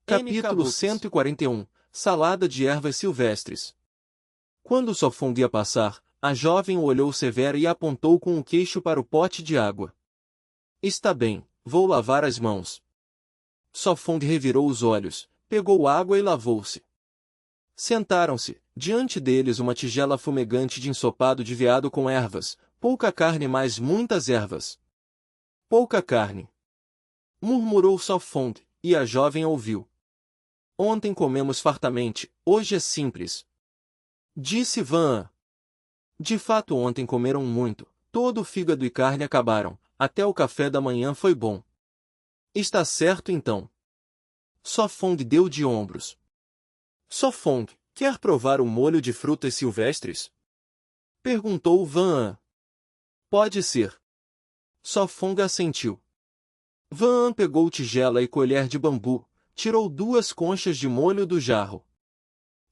Capítulo 141 Salada de ervas silvestres. Quando Sofong ia passar, a jovem o olhou severa e apontou com o queixo para o pote de água. Está bem, vou lavar as mãos. Sofong revirou os olhos, pegou água e lavou-se. Sentaram-se, diante deles uma tigela fumegante de ensopado de veado com ervas, pouca carne mas muitas ervas. Pouca carne. Murmurou Sofong, e a jovem ouviu. Ontem comemos fartamente, hoje é simples. Disse Van. De fato ontem comeram muito, todo o fígado e carne acabaram, até o café da manhã foi bom. Está certo então. Sofong deu de ombros. Sofong, quer provar o molho de frutas silvestres? Perguntou Van. Pode ser. Sofong assentiu. Van pegou tigela e colher de bambu, tirou 2 conchas de molho do jarro.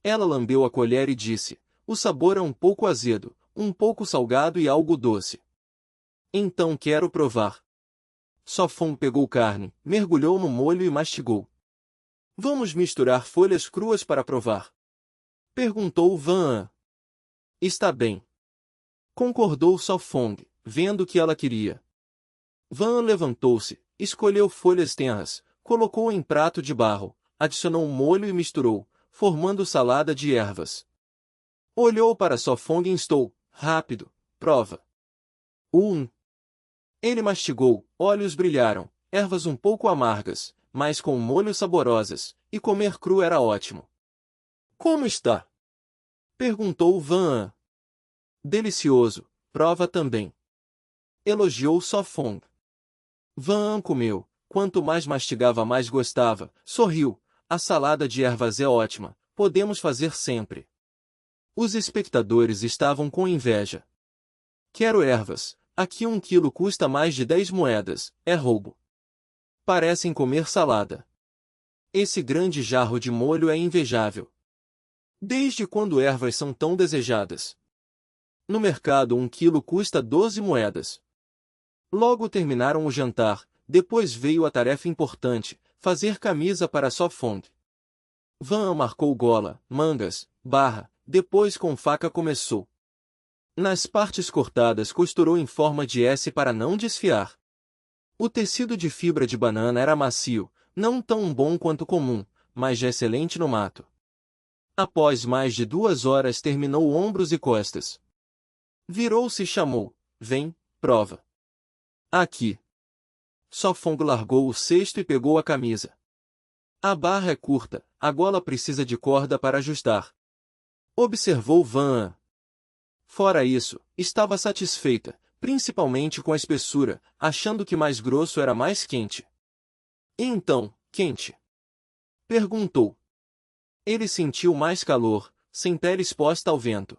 Ela lambeu a colher e disse, o sabor é um pouco azedo, um pouco salgado e algo doce. Então quero provar. Sofong pegou carne, mergulhou no molho e mastigou. Vamos misturar folhas cruas para provar? Perguntou Van. Está bem. Concordou Sofong, vendo que ela queria. Van levantou-se, escolheu folhas tenras, colocou em prato de barro, adicionou molho e misturou, formando salada de ervas. Olhou para Sofong e instou, rápido, prova. Ele mastigou, olhos brilharam, ervas um pouco amargas, mas com molho saborosas, e comer cru era ótimo. Como está? Perguntou Van. Delicioso, prova também. Elogiou Sofong. Van comeu, quanto mais mastigava mais gostava, sorriu, a salada de ervas é ótima, podemos fazer sempre. Os espectadores estavam com inveja. Quero ervas, aqui 1 quilo custa mais de 10 moedas, é roubo. Parecem comer salada. Esse grande jarro de molho é invejável. Desde quando ervas são tão desejadas? No mercado 1 quilo custa 12 moedas. Logo terminaram o jantar, depois veio a tarefa importante, fazer camisa para Sofong. Van marcou gola, mangas, barra, depois com faca começou. Nas partes cortadas costurou em forma de S para não desfiar. O tecido de fibra de banana era macio, não tão bom quanto comum, mas já excelente no mato. Após mais de 2 horas terminou ombros e costas. Virou-se e chamou, vem, prova. Aqui. Sofong largou o cesto e pegou a camisa. A barra é curta, a gola precisa de corda para ajustar. Observou Van. Fora isso, estava satisfeita, principalmente com a espessura, achando que mais grosso era mais quente. E então, quente? Perguntou. Ele sentiu mais calor, sem pele exposta ao vento.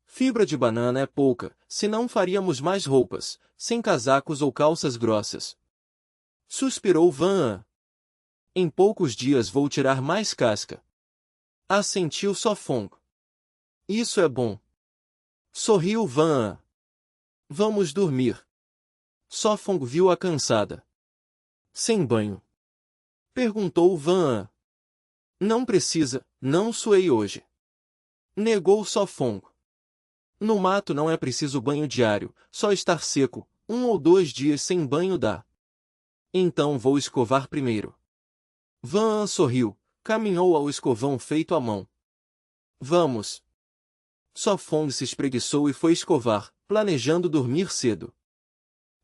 Fibra de banana é pouca, senão faríamos mais roupas, sem casacos ou calças grossas. Suspirou Van. Em poucos dias vou tirar mais casca. Assentiu Sofong. Isso é bom. Sorriu Van. Vamos dormir. Sofong viu-a cansada. Sem banho? Perguntou Van. Não precisa, não suei hoje. Negou Sofong. No mato não é preciso banho diário, só estar seco, 1 ou 2 dias sem banho dá. Então vou escovar primeiro. Van sorriu, caminhou ao escovão feito à mão. Vamos. Sofong se espreguiçou e foi escovar, planejando dormir cedo.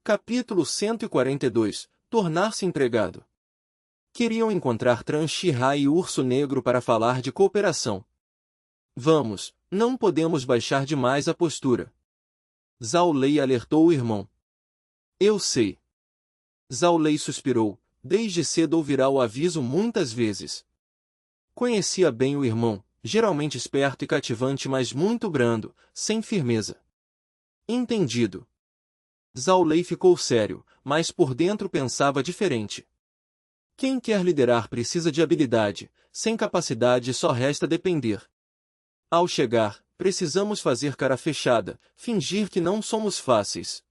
Capítulo 142 Tornar-se empregado. Queriam encontrar Tran Shihai e o Urso Negro para falar de cooperação. Vamos, não podemos baixar demais a postura. Zhao Lei alertou o irmão. Eu sei. Zhao Lei suspirou, desde cedo ouvirá o aviso muitas vezes. Conhecia bem o irmão, geralmente esperto e cativante mas muito brando, sem firmeza. Entendido. Zhao Lei ficou sério, mas por dentro pensava diferente. Quem quer liderar precisa de habilidade, sem capacidade só resta depender. Ao chegar, precisamos fazer cara fechada, fingir que não somos fáceis.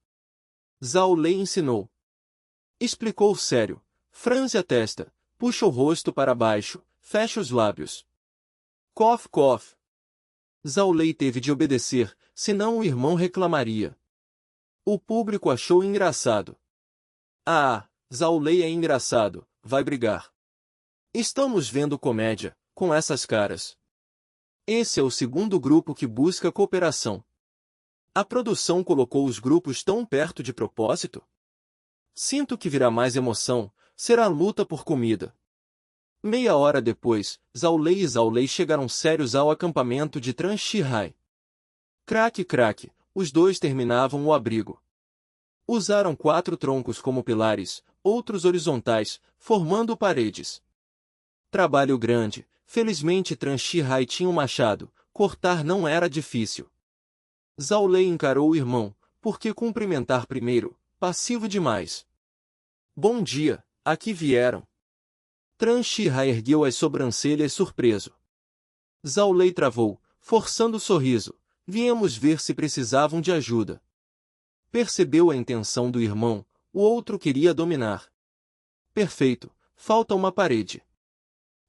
Zhao Lei ensinou. Explicou sério, franze a testa, Puxa o rosto para baixo, fecha os lábios. Cof, cof. Zhao Lei teve de obedecer, senão o irmão reclamaria. O público achou engraçado. Ah, Zhao Lei é engraçado, vai brigar. Estamos vendo comédia, com essas caras. Esse é o segundo grupo que busca cooperação. A produção colocou os grupos tão perto de propósito? Sinto que virá mais emoção, será luta por comida. Meia hora depois, Zhao Lei e Zhao Lei chegaram sérios ao acampamento de Transhihai. Craque, craque, os dois terminavam o abrigo. Usaram 4 troncos como pilares, outros horizontais, formando paredes. Trabalho grande, felizmente Transhihai tinha um machado, cortar não era difícil. Zhao Lei encarou o irmão, porque cumprimentar primeiro, passivo demais. Bom dia, aqui vieram. Transhihai ergueu as sobrancelhas surpreso. Zhao Lei travou, forçando o sorriso. Viemos ver se precisavam de ajuda. Percebeu a intenção do irmão, o outro queria dominar. Perfeito, falta uma parede.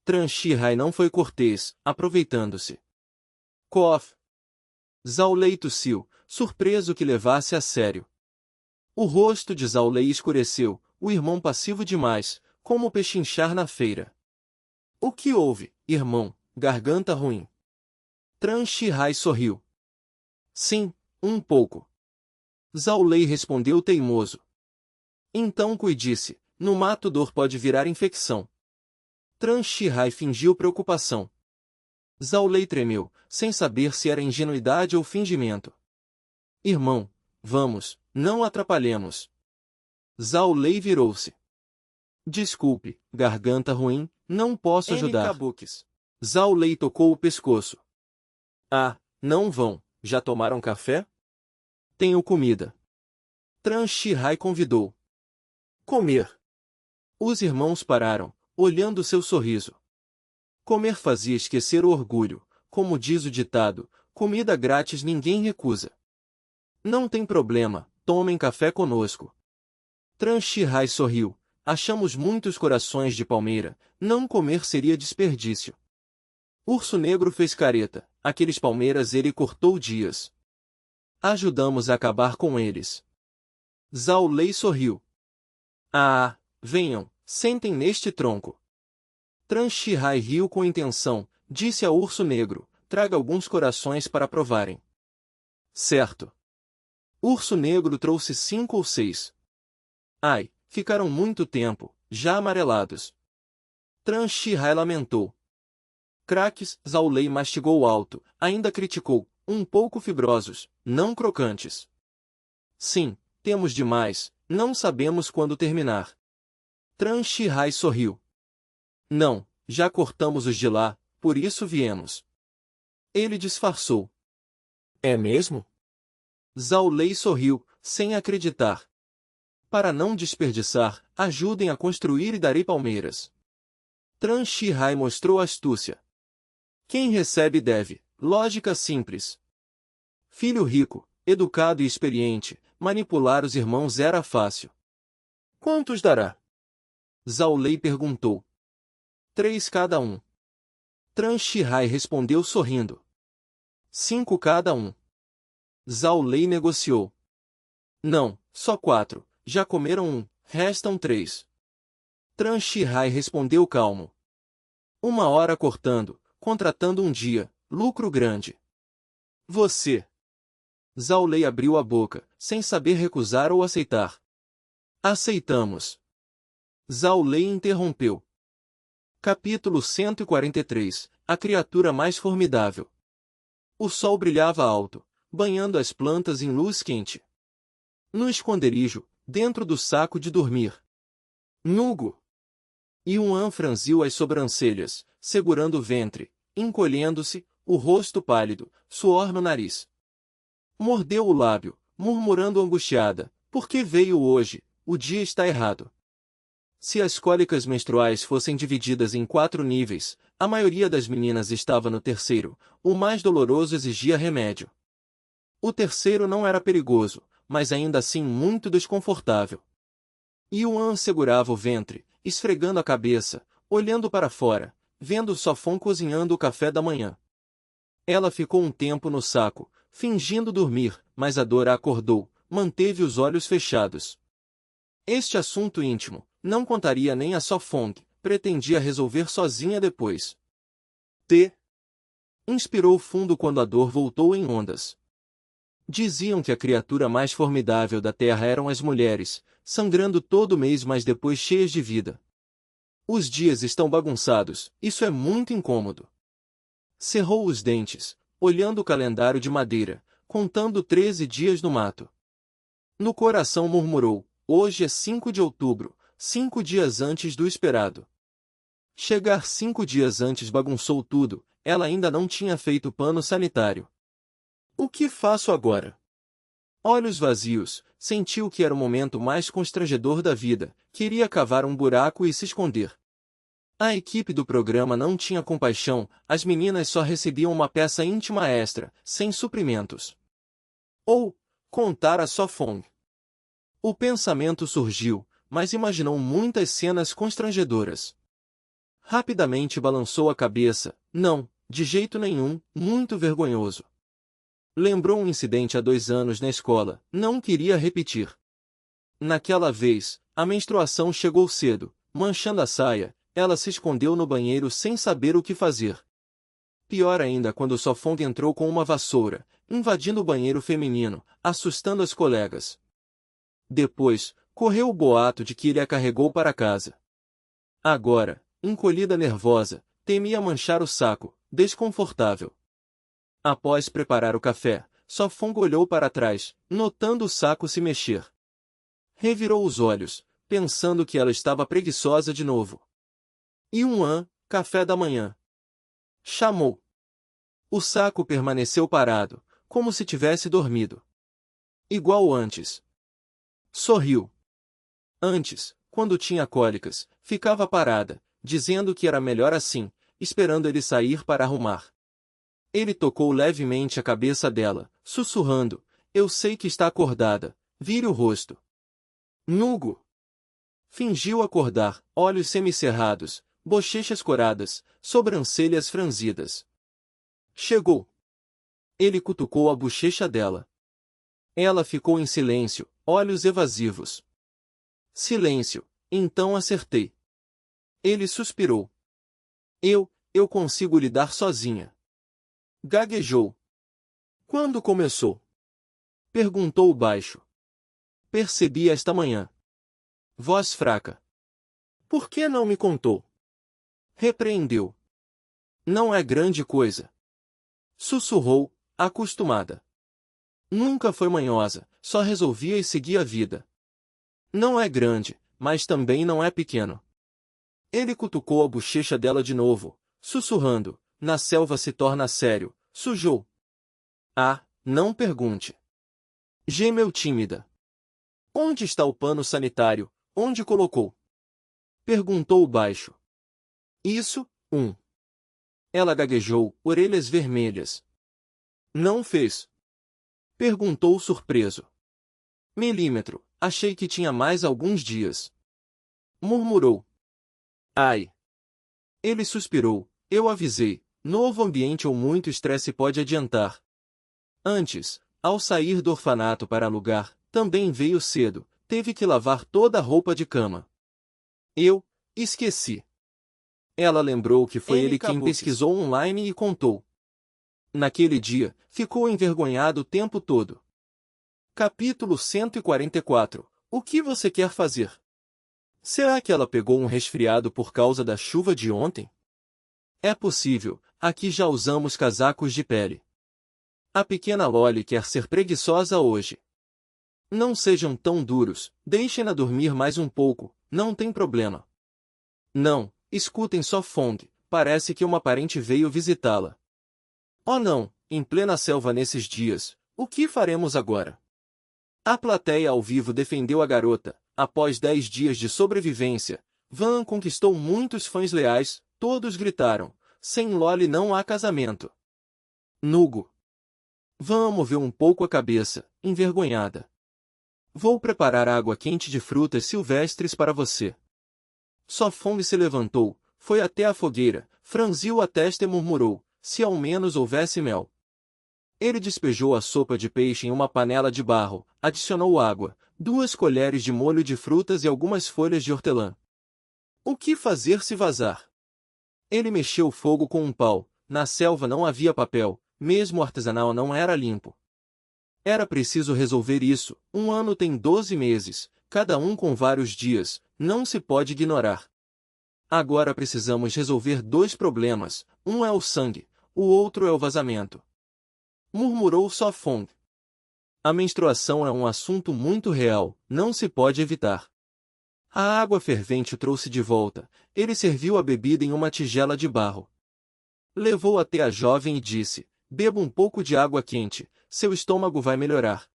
Transhihai não foi cortês, aproveitando-se. Cof. Zhao Lei tossiu, surpreso que levasse a sério. O rosto de Zhao Lei escureceu, o irmão passivo demais, como pechinchar na feira. O que houve, irmão? Garganta ruim. Transhihai sorriu. Sim, um pouco. Zhao Lei respondeu teimoso. Então cuide-se, no mato dor pode virar infecção. Transhihai fingiu preocupação. Zhao Lei tremeu, sem saber se era ingenuidade ou fingimento. Irmão, vamos, não atrapalhemos. Zhao Lei virou-se. Desculpe, garganta ruim, não posso ajudar. Zhao Lei tocou o pescoço. Ah, não vão, já tomaram café? Tenho comida. Transhihai convidou. Comer. Os irmãos pararam, olhando seu sorriso. Comer fazia esquecer o orgulho, como diz o ditado, comida grátis ninguém recusa. Não tem problema, tomem café conosco. Transhihai sorriu. Achamos muitos corações de palmeira, não comer seria desperdício. Urso Negro fez careta, aqueles palmeiras ele cortou dias. Ajudamos a acabar com eles. Zhao Lei sorriu. Ah, venham, sentem neste tronco. Transhihai riu com intenção, disse ao Urso Negro, traga alguns corações para provarem. Certo. Urso Negro trouxe 5 ou 6. Ai, ficaram muito tempo, já amarelados. Transhihai lamentou. Craques, Zhao Lei mastigou alto, ainda criticou, um pouco fibrosos, não crocantes. Sim, temos demais, não sabemos quando terminar. Transhihai sorriu. Não, já cortamos os de lá, por isso viemos. Ele disfarçou. É mesmo? Zhao Lei sorriu, sem acreditar. Para não desperdiçar, ajudem a construir e darei palmeiras. Transhihai mostrou astúcia. Quem recebe deve, lógica simples. Filho rico, educado e experiente, manipular os irmãos era fácil. Quantos dará? Zhao Lei perguntou. 3 cada um. Transhihai respondeu sorrindo. 5 cada um. Zhao Lei negociou. Não, só 4, já comeram 1, restam 3. Transhihai respondeu calmo. 1 hora cortando, contratando um dia, lucro grande. Você. Zhao Lei abriu a boca, sem saber recusar ou aceitar. Aceitamos. Zhao Lei interrompeu. Capítulo 143. A criatura mais formidável. O sol brilhava alto, banhando as plantas em luz quente. No esconderijo, dentro do saco de dormir. Nugo. Yuan franziu as sobrancelhas, segurando o ventre, encolhendo-se, o rosto pálido, suor no nariz. Mordeu o lábio, murmurando angustiada, por que veio hoje? O dia está errado. Se as cólicas menstruais fossem divididas em 4 níveis, a maioria das meninas estava no terceiro, o mais doloroso exigia remédio. O terceiro não era perigoso, mas ainda assim muito desconfortável. Yuan segurava o ventre, esfregando a cabeça, olhando para fora, vendo Sofon cozinhando o café da manhã. Ela ficou um tempo no saco, fingindo dormir, mas a Dora acordou, manteve os olhos fechados. Este assunto íntimo, não contaria nem a Sofong, pretendia resolver sozinha depois. Inspirou fundo quando a dor voltou em ondas. Diziam que a criatura mais formidável da Terra eram as mulheres, sangrando todo mês mas depois cheias de vida. Os dias estão bagunçados, isso é muito incômodo. Cerrou os dentes, olhando o calendário de madeira, contando 13 dias no mato. No coração murmurou, hoje é 5 de outubro, 5 dias antes do esperado. Chegar 5 dias antes bagunçou tudo, ela ainda não tinha feito pano sanitário. O que faço agora? Olhos vazios, sentiu que era o momento mais constrangedor da vida, queria cavar um buraco e se esconder. A equipe do programa não tinha compaixão, as meninas só recebiam uma peça íntima extra, sem suprimentos. Ou, contar a Sofong. O pensamento surgiu, mas imaginou muitas cenas constrangedoras. Rapidamente balançou a cabeça, não, de jeito nenhum, muito vergonhoso. Lembrou um incidente há 2 anos na escola, não queria repetir. Naquela vez, a menstruação chegou cedo, manchando a saia, ela se escondeu no banheiro sem saber o que fazer. Pior ainda quando Sofong entrou com uma vassoura, invadindo o banheiro feminino, assustando as colegas. Depois, correu o boato de que ele a carregou para casa. Agora, encolhida nervosa, temia manchar o saco, desconfortável. Após preparar o café, Sofong olhou para trás, notando o saco se mexer. Revirou os olhos, pensando que ela estava preguiçosa de novo. Café da manhã. Chamou. O saco permaneceu parado, como se tivesse dormido. Igual antes. Sorriu. Antes, quando tinha cólicas, ficava parada, dizendo que era melhor assim, esperando ele sair para arrumar. Ele tocou levemente a cabeça dela, sussurrando, eu sei que está acordada, vire o rosto. Nugo. Fingiu acordar, olhos semicerrados, bochechas coradas, sobrancelhas franzidas. Chegou. Ele cutucou a bochecha dela. Ela ficou em silêncio, olhos evasivos. Silêncio, então acertei. Ele suspirou. Eu consigo lidar sozinha. Gaguejou. Quando começou? Perguntou baixo. Percebi esta manhã. Voz fraca. Por que não me contou? Repreendeu. Não é grande coisa. Sussurrou, acostumada. Nunca foi manhosa, só resolvia e seguia a vida. Não é grande, mas também não é pequeno. Ele cutucou a bochecha dela de novo, sussurrando, na selva se torna sério, sujou. Ah, não pergunte. Gemeu tímida. Onde está o pano sanitário, onde colocou? Perguntou baixo. Isso, Ela gaguejou, orelhas vermelhas. Não fez? Perguntou surpreso. Milímetro, achei que tinha mais alguns dias. Murmurou. Ai. Ele suspirou, eu avisei, novo ambiente ou muito estresse pode adiantar. Antes, ao sair do orfanato para alugar, também veio cedo, teve que lavar toda a roupa de cama. Eu, esqueci. Ela lembrou que foi ele quem pesquisou online e contou. Naquele dia, ficou envergonhado o tempo todo. Capítulo 144. O que você quer fazer? Será que ela pegou um resfriado por causa da chuva de ontem? É possível, aqui já usamos casacos de pele. A pequena Loli quer ser preguiçosa hoje. Não sejam tão duros, deixem-na dormir mais um pouco, não tem problema. Não, escutem Sofong, parece que uma parente veio visitá-la. Oh não, em plena selva nesses dias, o que faremos agora? A plateia ao vivo defendeu a garota, após 10 dias de sobrevivência, Van conquistou muitos fãs leais, todos gritaram, sem Loli não há casamento. Nugo. Van moveu um pouco a cabeça, envergonhada. Vou preparar água quente de frutas silvestres para você. Sofong se levantou, foi até a fogueira, franziu a testa e murmurou, se ao menos houvesse mel. Ele despejou a sopa de peixe em uma panela de barro, adicionou água, 2 colheres de molho de frutas e algumas folhas de hortelã. O que fazer se vazar? Ele mexeu o fogo com um pau. Na selva não havia papel, mesmo o artesanal não era limpo. Era preciso resolver isso. Um ano tem 12 meses, cada um com vários dias, não se pode ignorar. Agora precisamos resolver 2 problemas, um é o sangue, o outro é o vazamento. Murmurou Sofong. A menstruação é um assunto muito real, não se pode evitar. A água fervente o trouxe de volta. Ele serviu a bebida em uma tigela de barro. Levou até a jovem e disse, beba um pouco de água quente, seu estômago vai melhorar.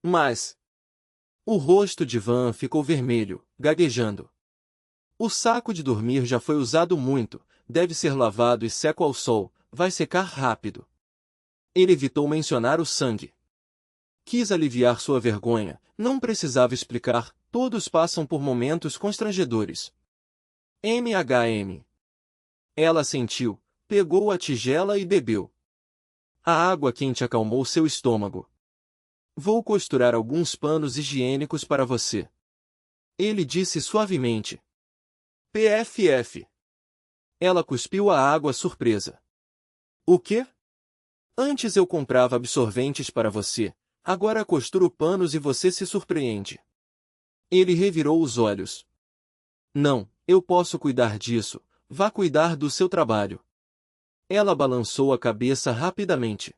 Mas... O rosto de Van ficou vermelho, gaguejando. O saco de dormir já foi usado muito, deve ser lavado e seco ao sol, vai secar rápido. Ele evitou mencionar o sangue. Quis aliviar sua vergonha, não precisava explicar, todos passam por momentos constrangedores. MHM. Ela sentiu, pegou a tigela e bebeu. A água quente acalmou seu estômago. Vou costurar alguns panos higiênicos para você. Ele disse suavemente. PFF. Ela cuspiu a água surpresa. O quê? Antes eu comprava absorventes para você, agora costuro panos e você se surpreende. Ele revirou os olhos. Não, eu posso cuidar disso, vá cuidar do seu trabalho. Ela balançou a cabeça rapidamente.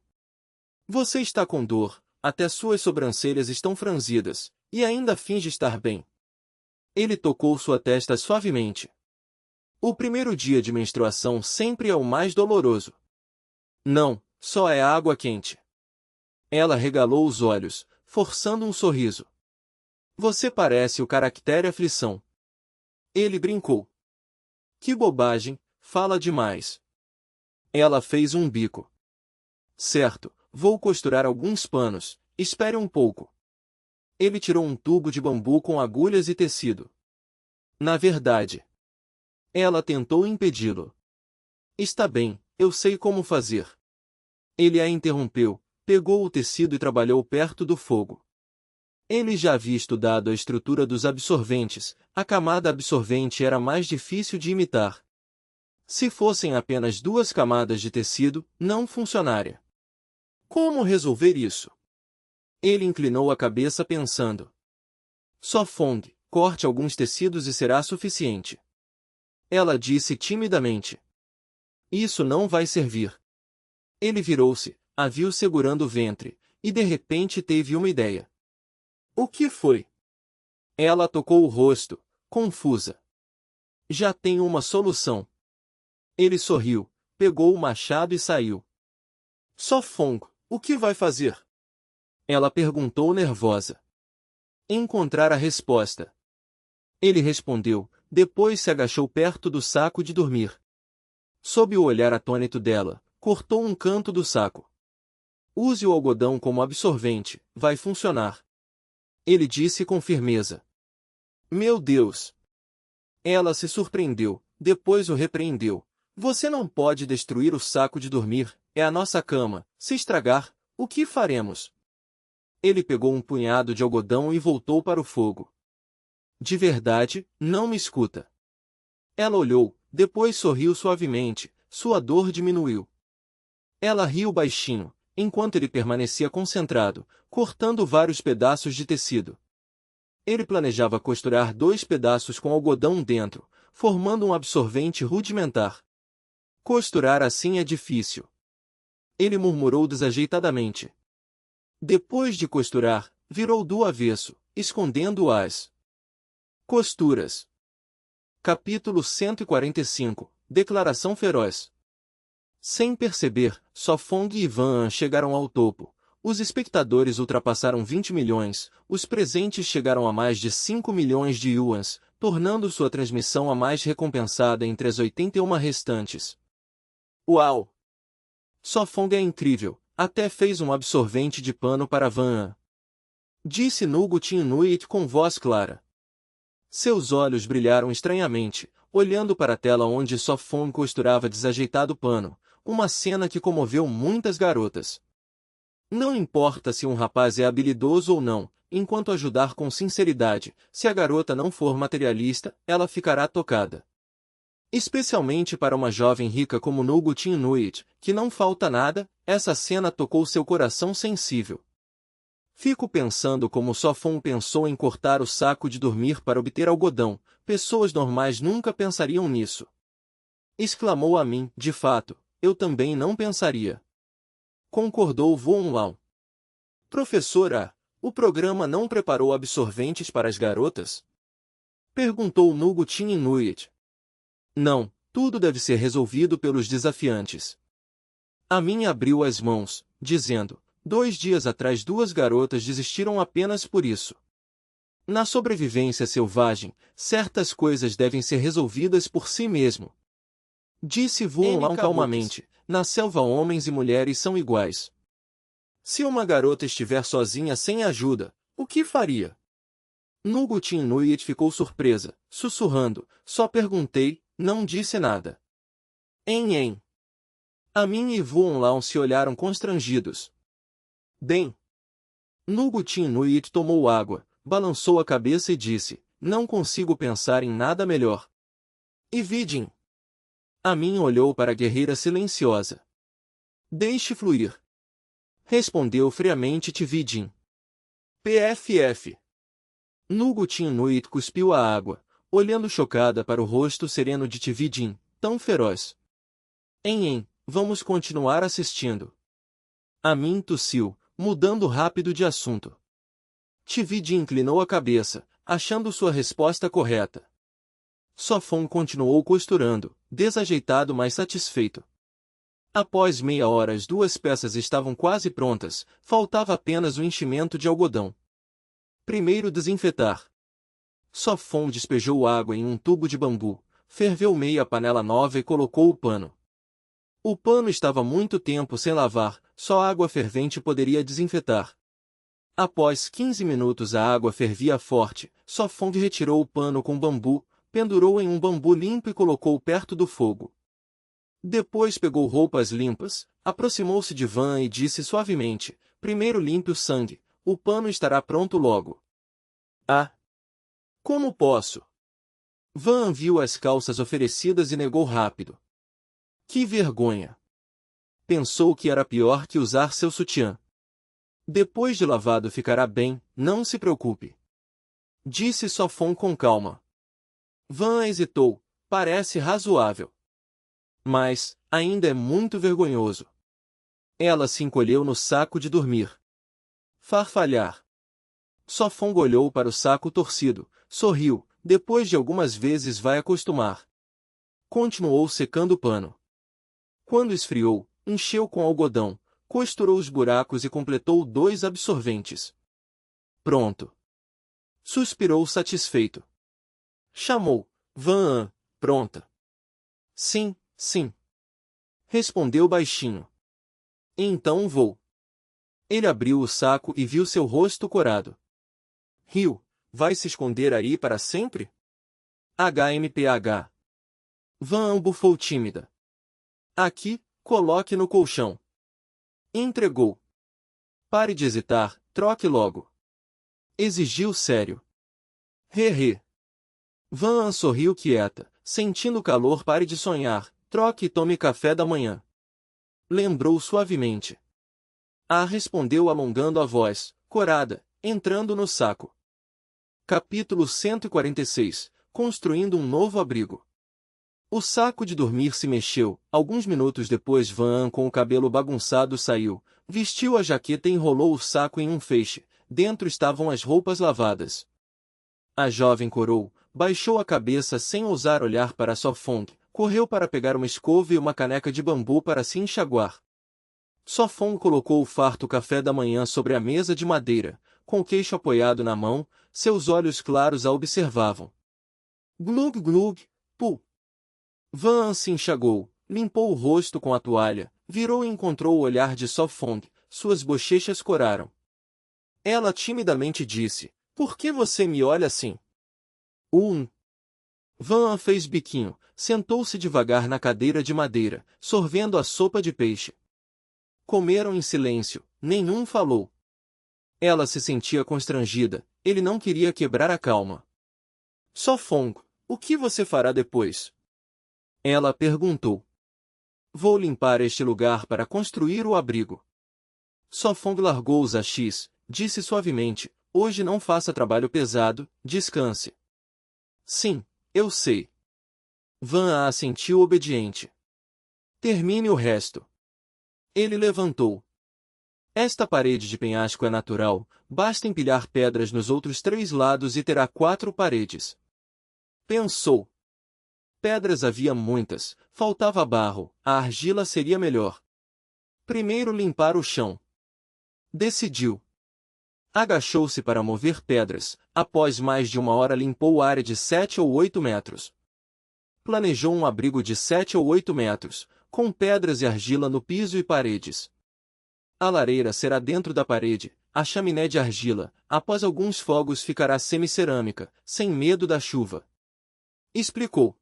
Você está com dor, até suas sobrancelhas estão franzidas, e ainda finge estar bem. Ele tocou sua testa suavemente. O primeiro dia de menstruação sempre é o mais doloroso. Não, só é água quente. Ela regalou os olhos, forçando um sorriso. Você parece o caractere aflição. Ele brincou. Que bobagem, fala demais. Ela fez um bico. Certo, vou costurar alguns panos, espere um pouco. Ele tirou um tubo de bambu com agulhas e tecido. Na verdade. Ela tentou impedi-lo. Está bem, eu sei como fazer. Ele a interrompeu, pegou o tecido e trabalhou perto do fogo. Ele já havia estudado a estrutura dos absorventes, a camada absorvente era mais difícil de imitar. Se fossem apenas 2 camadas de tecido, não funcionaria. Como resolver isso? Ele inclinou a cabeça pensando. Sofong, corte alguns tecidos e será suficiente. Ela disse timidamente. Isso não vai servir. Ele virou-se, a viu segurando o ventre, e de repente teve uma ideia. O que foi? Ela tocou o rosto, confusa. Já tenho uma solução. Ele sorriu, pegou o machado e saiu. Sofong, o que vai fazer? Ela perguntou nervosa. Encontrar a resposta. Ele respondeu, depois se agachou perto do saco de dormir. Sob o olhar atônito dela, cortou um canto do saco. Use o algodão como absorvente, vai funcionar. Ele disse com firmeza. Meu Deus! Ela se surpreendeu, depois o repreendeu. Você não pode destruir o saco de dormir, é a nossa cama. Se estragar, o que faremos? Ele pegou um punhado de algodão e voltou para o fogo. De verdade, não me escuta. Ela olhou, depois sorriu suavemente, sua dor diminuiu. Ela riu baixinho, enquanto ele permanecia concentrado, cortando vários pedaços de tecido. Ele planejava costurar 2 pedaços com algodão dentro, formando um absorvente rudimentar. Costurar assim é difícil. Ele murmurou desajeitadamente. Depois de costurar, virou do avesso, escondendo as costuras. Capítulo 145 – Declaração feroz. Sem perceber, Sofong e Van chegaram ao topo. Os espectadores ultrapassaram 20 milhões, os presentes chegaram a mais de 5 milhões de yuans, tornando sua transmissão a mais recompensada entre as 81 restantes. Uau! Sofong é incrível, até fez um absorvente de pano para Van. Disse Nugu Tin Nuit com voz clara. Seus olhos brilharam estranhamente, olhando para a tela onde Sofon costurava desajeitado pano, uma cena que comoveu muitas garotas. Não importa se um rapaz é habilidoso ou não, enquanto ajudar com sinceridade, se a garota não for materialista, ela ficará tocada. Especialmente para uma jovem rica como Nugutin Inuit, que não falta nada, essa cena tocou seu coração sensível. Fico pensando como Sofon pensou em cortar o saco de dormir para obter algodão, pessoas normais nunca pensariam nisso. Exclamou a mim, de fato, eu também não pensaria. Concordou Von Lao. Professora, o programa não preparou absorventes para as garotas? Perguntou Nugutin Inuit. Não, tudo deve ser resolvido pelos desafiantes. A mim abriu as mãos, dizendo, 2 dias atrás 2 garotas desistiram apenas por isso. Na sobrevivência selvagem, certas coisas devem ser resolvidas por si mesmo. Disse Von Lao calmamente, na selva homens e mulheres são iguais. Se uma garota estiver sozinha sem ajuda, o que faria? Nugutin Inuit ficou surpresa, sussurrando, só perguntei, não disse nada. Em. A mim e Von Lao se olharam constrangidos. Bem. Nugutin Inuit tomou água, balançou a cabeça e disse, não consigo pensar em nada melhor. E Vidin? A mim olhou para a guerreira silenciosa. Deixe fluir. Respondeu friamente Tvidin. PFF. Nugutin Inuit cuspiu a água, olhando chocada para o rosto sereno de Tvidin, tão feroz. Vamos continuar assistindo. A mim tossiu, mudando rápido de assunto. Tvidin inclinou a cabeça, achando sua resposta correta. Sofon continuou costurando, desajeitado mas satisfeito. Após meia hora as 2 peças estavam quase prontas, faltava apenas o enchimento de algodão. Primeiro desinfetar. Sofon despejou água em um tubo de bambu, ferveu meia panela nova e colocou o pano. O pano estava muito tempo sem lavar, só água fervente poderia desinfetar. Após 15 minutos a água fervia forte, Sofon retirou o pano com bambu, pendurou em um bambu limpo e colocou perto do fogo. Depois pegou roupas limpas, aproximou-se de Van e disse suavemente, primeiro limpe o sangue, o pano estará pronto logo. Ah! Como posso? Van viu as calças oferecidas e negou rápido. Que vergonha! Pensou que era pior que usar seu sutiã. Depois de lavado ficará bem, não se preocupe. Disse Sofon com calma. Van hesitou, parece razoável. Mas, ainda é muito vergonhoso. Ela se encolheu no saco de dormir. Farfalhar. Sofon olhou para o saco torcido, sorriu, depois de algumas vezes vai acostumar. Continuou secando o pano. Quando esfriou, encheu com algodão, costurou os buracos e completou 2 absorventes. Pronto. Suspirou satisfeito. Chamou, Van, pronta. Sim. Respondeu baixinho. Então vou. Ele abriu o saco e viu seu rosto corado. Riu, vai se esconder aí para sempre? HMPH. Van bufou tímida. Aqui, coloque no colchão. Entregou. Pare de hesitar, troque logo. Exigiu sério. Re. Van sorriu quieta, sentindo o calor. Pare de sonhar, troque e tome café da manhã. Lembrou suavemente. Respondeu alongando a voz, corada, entrando no saco. Capítulo 146. Construindo um novo abrigo. O saco de dormir se mexeu. Alguns minutos depois Van, com o cabelo bagunçado, saiu, vestiu a jaqueta e enrolou o saco em um feixe. Dentro estavam as roupas lavadas. A jovem corou, baixou a cabeça sem ousar olhar para Sofon, correu para pegar uma escova e uma caneca de bambu para se enxaguar. Sofon colocou o farto café da manhã sobre a mesa de madeira, com o queixo apoiado na mão, seus olhos claros a observavam. Glug glug, pu. Van se enxagou, limpou o rosto com a toalha, virou e encontrou o olhar de Sofon, suas bochechas coraram. Ela timidamente disse, por que você me olha assim? Van fez biquinho, sentou-se devagar na cadeira de madeira, sorvendo a sopa de peixe. Comeram em silêncio, nenhum falou. Ela se sentia constrangida, ele não queria quebrar a calma. Sofong, o que você fará depois? Ela perguntou. Vou limpar este lugar para construir o abrigo. Sofong largou os achis, disse suavemente, hoje não faça trabalho pesado, descanse. Sim, eu sei. Van assentiu obediente. Termine o resto. Ele levantou. Esta parede de penhasco é natural, basta empilhar pedras nos outros 3 lados e terá 4 paredes. Pensou. Pedras havia muitas, faltava barro, a argila seria melhor. Primeiro limpar o chão. Decidiu. Agachou-se para mover pedras, após mais de 1 hora limpou a área de 7 ou 8 metros. Planejou um abrigo de 7 ou 8 metros, com pedras e argila no piso e paredes. A lareira será dentro da parede, a chaminé de argila, após alguns fogos ficará semicerâmica, sem medo da chuva. Explicou.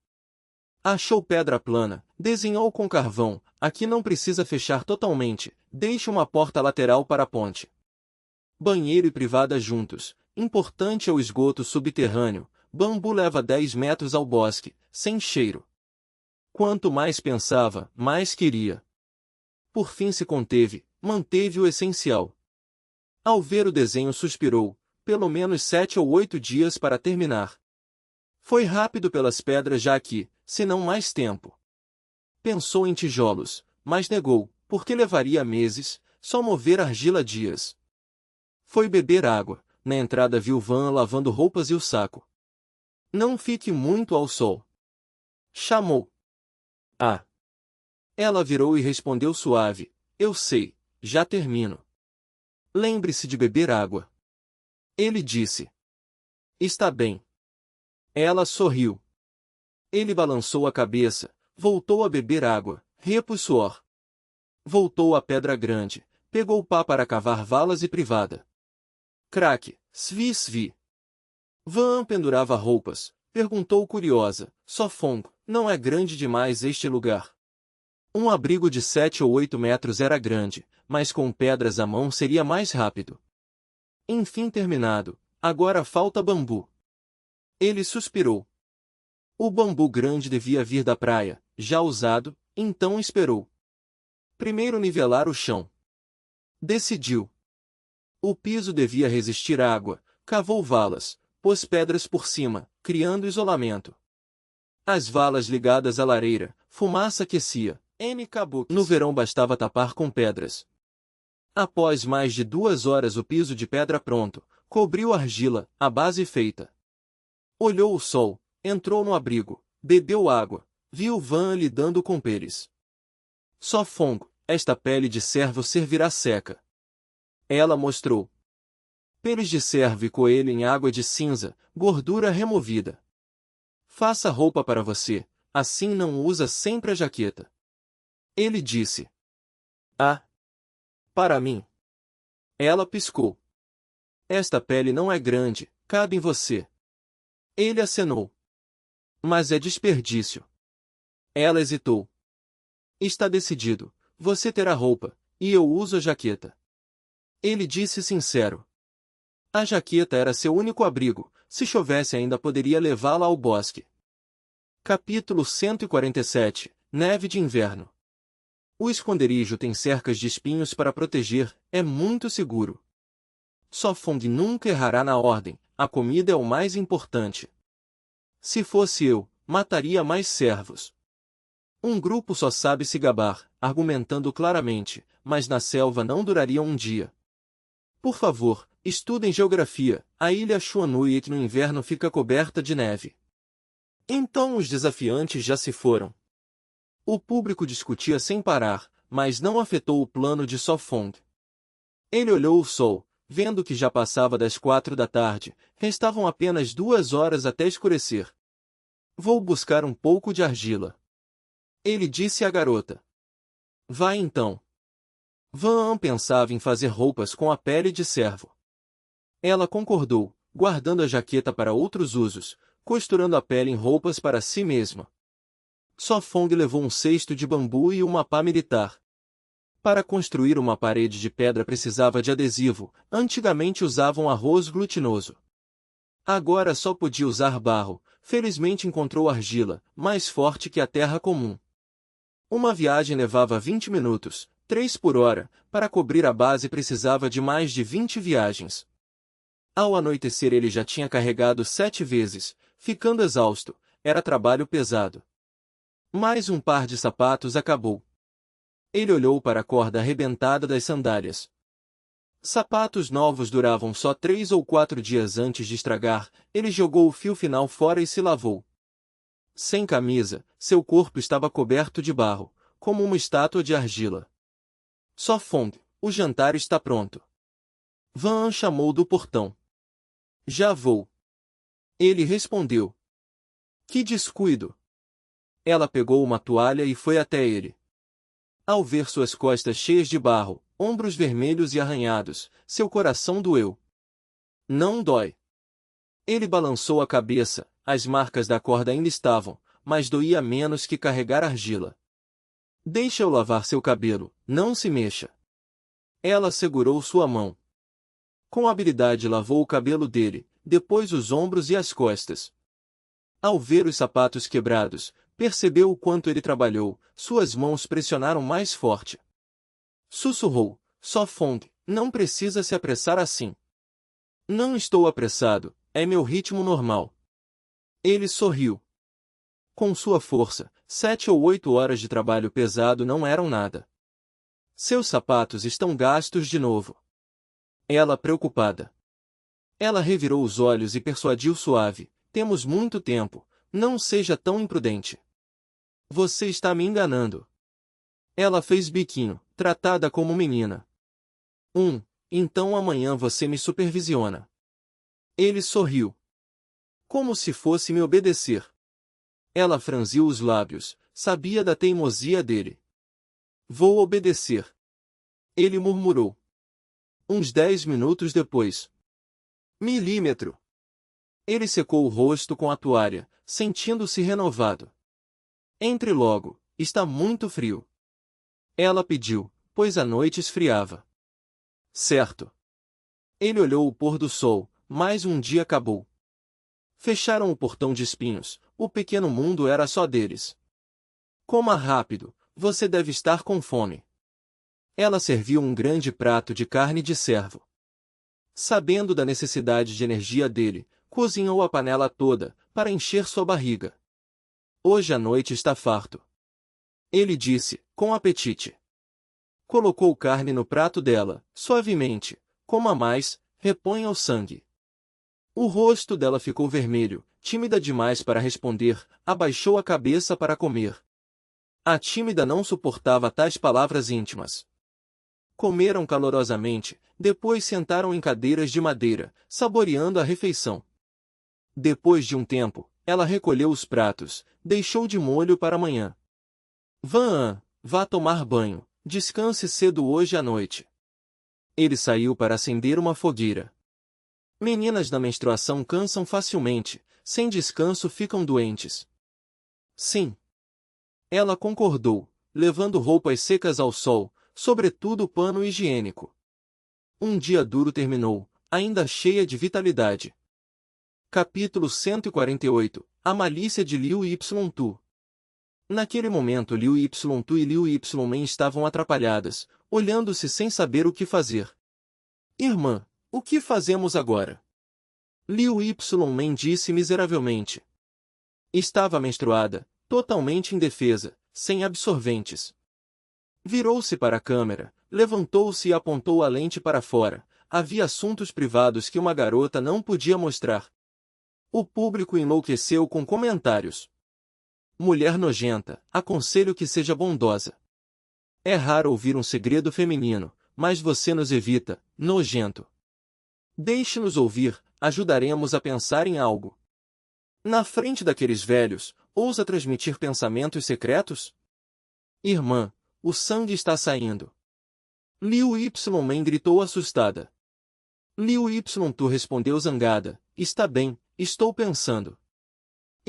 Achou pedra plana, desenhou com carvão, aqui não precisa fechar totalmente, deixe uma porta lateral para a ponte. Banheiro e privada juntos, importante é o esgoto subterrâneo, bambu leva 10 metros ao bosque, sem cheiro. Quanto mais pensava, mais queria. Por fim se conteve, manteve o essencial. Ao ver o desenho suspirou, pelo menos 7 ou 8 dias para terminar. Foi rápido pelas pedras já aqui, se não mais tempo. Pensou em tijolos, mas negou, porque levaria meses, só mover argila dias. Foi beber água, na entrada viu Van lavando roupas e o saco. Não fique muito ao sol. Chamou. Ah. Ela virou e respondeu suave, eu sei, já termino. Lembre-se de beber água. Ele disse. Está bem. Ela sorriu. Ele balançou a cabeça, voltou a beber água, repôs suor. Voltou à pedra grande, pegou pá para cavar valas e privada. Craque, svi svi. Van pendurava roupas, perguntou curiosa, Sofong, não é grande demais este lugar? Um abrigo de 7 ou 8 metros era grande, mas com pedras à mão seria mais rápido. Enfim terminado, agora falta bambu. Ele suspirou. O bambu grande devia vir da praia, já usado, então esperou. Primeiro nivelar o chão. Decidiu. O piso devia resistir à água, cavou valas, pôs pedras por cima, criando isolamento. As valas ligadas à lareira, fumaça aquecia. No verão bastava tapar com pedras. Após mais de 2 horas o piso de pedra pronto, cobriu argila, a base feita. Olhou o sol, entrou no abrigo, bebeu água, viu Van lidando com peles. Sofong, esta pele de cervo servirá seca. Ela mostrou. Peles de cervo e coelho em água de cinza, gordura removida. Faça roupa para você, assim não usa sempre a jaqueta. Ele disse. Ah! Para mim. Ela piscou. Esta pele não é grande, cabe em você. Ele acenou. Mas é desperdício. Ela hesitou. Está decidido, você terá roupa, e eu uso a jaqueta. Ele disse sincero. A jaqueta era seu único abrigo, se chovesse ainda poderia levá-la ao bosque. Capítulo 147, Neve de inverno. O esconderijo tem cercas de espinhos para proteger, é muito seguro. Sofong nunca errará na ordem, a comida é o mais importante. Se fosse eu, mataria mais cervos. Um grupo só sabe se gabar, argumentando claramente, mas na selva não duraria um dia. Por favor, estudem geografia, a ilha Chuanuit no inverno fica coberta de neve. Então os desafiantes já se foram. O público discutia sem parar, mas não afetou o plano de Sofong. Ele olhou o sol, vendo que já passava das 4 da tarde, restavam apenas 2 horas até escurecer. Vou buscar um pouco de argila. Ele disse à garota. Vai então. Van pensava em fazer roupas com a pele de cervo. Ela concordou, guardando a jaqueta para outros usos, costurando a pele em roupas para si mesma. Só Fong levou um cesto de bambu e uma pá militar. Para construir uma parede de pedra precisava de adesivo, antigamente usavam arroz glutinoso. Agora só podia usar barro, felizmente encontrou argila, mais forte que a terra comum. Uma viagem levava 20 minutos, 3 por hora, para cobrir a base precisava de mais de 20 viagens. Ao anoitecer ele já tinha carregado 7 vezes, ficando exausto, era trabalho pesado. Mais um par de sapatos acabou. Ele olhou para a corda arrebentada das sandálias. Sapatos novos duravam só 3 ou 4 dias antes de estragar, ele jogou o fio final fora e se lavou. Sem camisa, seu corpo estava coberto de barro, como uma estátua de argila. Só Fong, o jantar está pronto. Van An chamou do portão. Já vou. Ele respondeu. Que descuido! Ela pegou uma toalha e foi até ele. Ao ver suas costas cheias de barro, ombros vermelhos e arranhados, seu coração doeu. Não dói. Ele balançou a cabeça, as marcas da corda ainda estavam, mas doía menos que carregar argila. Deixa eu lavar seu cabelo, não se mexa. Ela segurou sua mão. Com habilidade lavou o cabelo dele, depois os ombros e as costas. Ao ver os sapatos quebrados, percebeu o quanto ele trabalhou, suas mãos pressionaram mais forte. Sussurrou, Só Fong, não precisa se apressar assim. Não estou apressado, é meu ritmo normal. Ele sorriu. Com sua força, 7 ou 8 horas de trabalho pesado não eram nada. Seus sapatos estão gastos de novo. Ela preocupada. Ela revirou os olhos e persuadiu suave, temos muito tempo, não seja tão imprudente. Você está me enganando. Ela fez biquinho, tratada como menina. Então amanhã você me supervisiona. Ele sorriu. Como se fosse me obedecer. Ela franziu os lábios, sabia da teimosia dele. Vou obedecer. Ele murmurou. Uns 10 minutos depois. Milímetro. Ele secou o rosto com a toalha, sentindo-se renovado. Entre logo, está muito frio. Ela pediu, pois a noite esfriava. Certo. Ele olhou o pôr do sol, mais um dia acabou. Fecharam o portão de espinhos, o pequeno mundo era só deles. Coma rápido, você deve estar com fome. Ela serviu um grande prato de carne de cervo. Sabendo da necessidade de energia dele, cozinhou a panela toda, para encher sua barriga. Hoje à noite está farto. Ele disse, com apetite. Colocou carne no prato dela, suavemente, coma mais, reponha o sangue. O rosto dela ficou vermelho, tímida demais para responder, abaixou a cabeça para comer. A tímida não suportava tais palavras íntimas. Comeram calorosamente, depois sentaram em cadeiras de madeira, saboreando a refeição. Depois de um tempo, ela recolheu os pratos, deixou de molho para amanhã. Van An, vá tomar banho, descanse cedo hoje à noite. Ele saiu para acender uma fogueira. Meninas na menstruação cansam facilmente, sem descanso ficam doentes. Sim. Ela concordou, levando roupas secas ao sol, sobretudo pano higiênico. Um dia duro terminou, ainda cheia de vitalidade. Capítulo 148 A malícia de Liu Ytu. Naquele momento Liu Ytu e Liu Ymen estavam atrapalhadas, olhando-se sem saber o que fazer. Irmã, o que fazemos agora? Liu Ymen disse miseravelmente. Estava menstruada, totalmente indefesa, sem absorventes. Virou-se para a câmera, levantou-se e apontou a lente para fora. Havia assuntos privados que uma garota não podia mostrar. O público enlouqueceu com comentários. Mulher nojenta, aconselho que seja bondosa. É raro ouvir um segredo feminino, mas você nos evita, nojento. Deixe-nos ouvir, ajudaremos a pensar em algo. Na frente daqueles velhos, ousa transmitir pensamentos secretos? Irmã, o sangue está saindo. Liu Ymen gritou assustada. Liu Ytu respondeu zangada, está bem, estou pensando.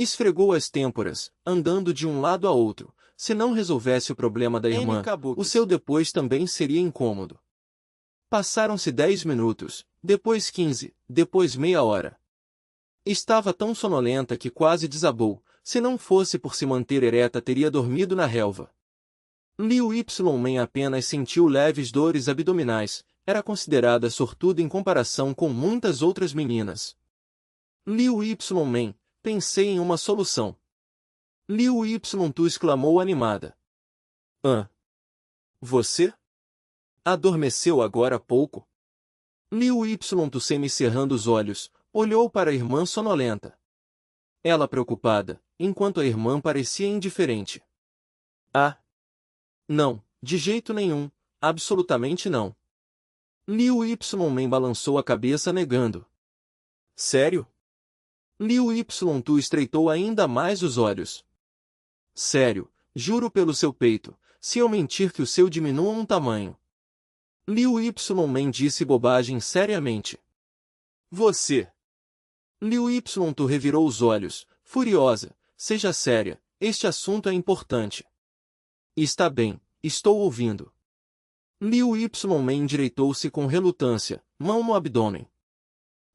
Esfregou as têmporas, andando de um lado a outro. Se não resolvesse o problema da irmã, o seu depois também seria incômodo. Passaram-se 10 minutos, depois 15, depois meia hora. Estava tão sonolenta que quase desabou. Se não fosse por se manter ereta teria dormido na relva. Liu Ymen apenas sentiu leves dores abdominais. Era considerada sortuda em comparação com muitas outras meninas. Liu Ymen, pensei em uma solução. Liu Tu exclamou animada. Você? Adormeceu agora há pouco? Liu Tu semicerrando os olhos, olhou para a irmã sonolenta. Ela preocupada, enquanto a irmã parecia indiferente. Não, de jeito nenhum, absolutamente não. Liu Ymen balançou a cabeça negando. Sério? Liu Tu estreitou ainda mais os olhos. Sério, juro pelo seu peito, se eu mentir que o seu diminua um tamanho. Liu Ymen disse bobagem seriamente. Você. Liu Tu revirou os olhos, furiosa. Seja séria, este assunto é importante. Está bem, estou ouvindo. Liu Ymen endireitou-se com relutância, mão no abdômen.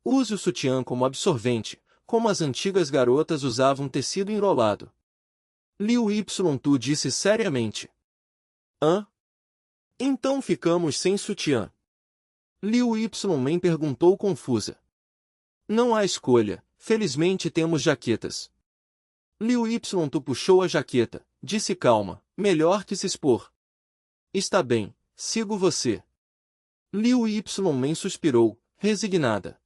Use o sutiã como absorvente, como as antigas garotas usavam tecido enrolado. Liu Tu disse seriamente. Então ficamos sem sutiã. Liu Ymen perguntou confusa. Não há escolha, felizmente temos jaquetas. Liu Tu puxou a jaqueta, disse calma, melhor que se expor. Está bem, sigo você. Liu Ymen suspirou, resignada.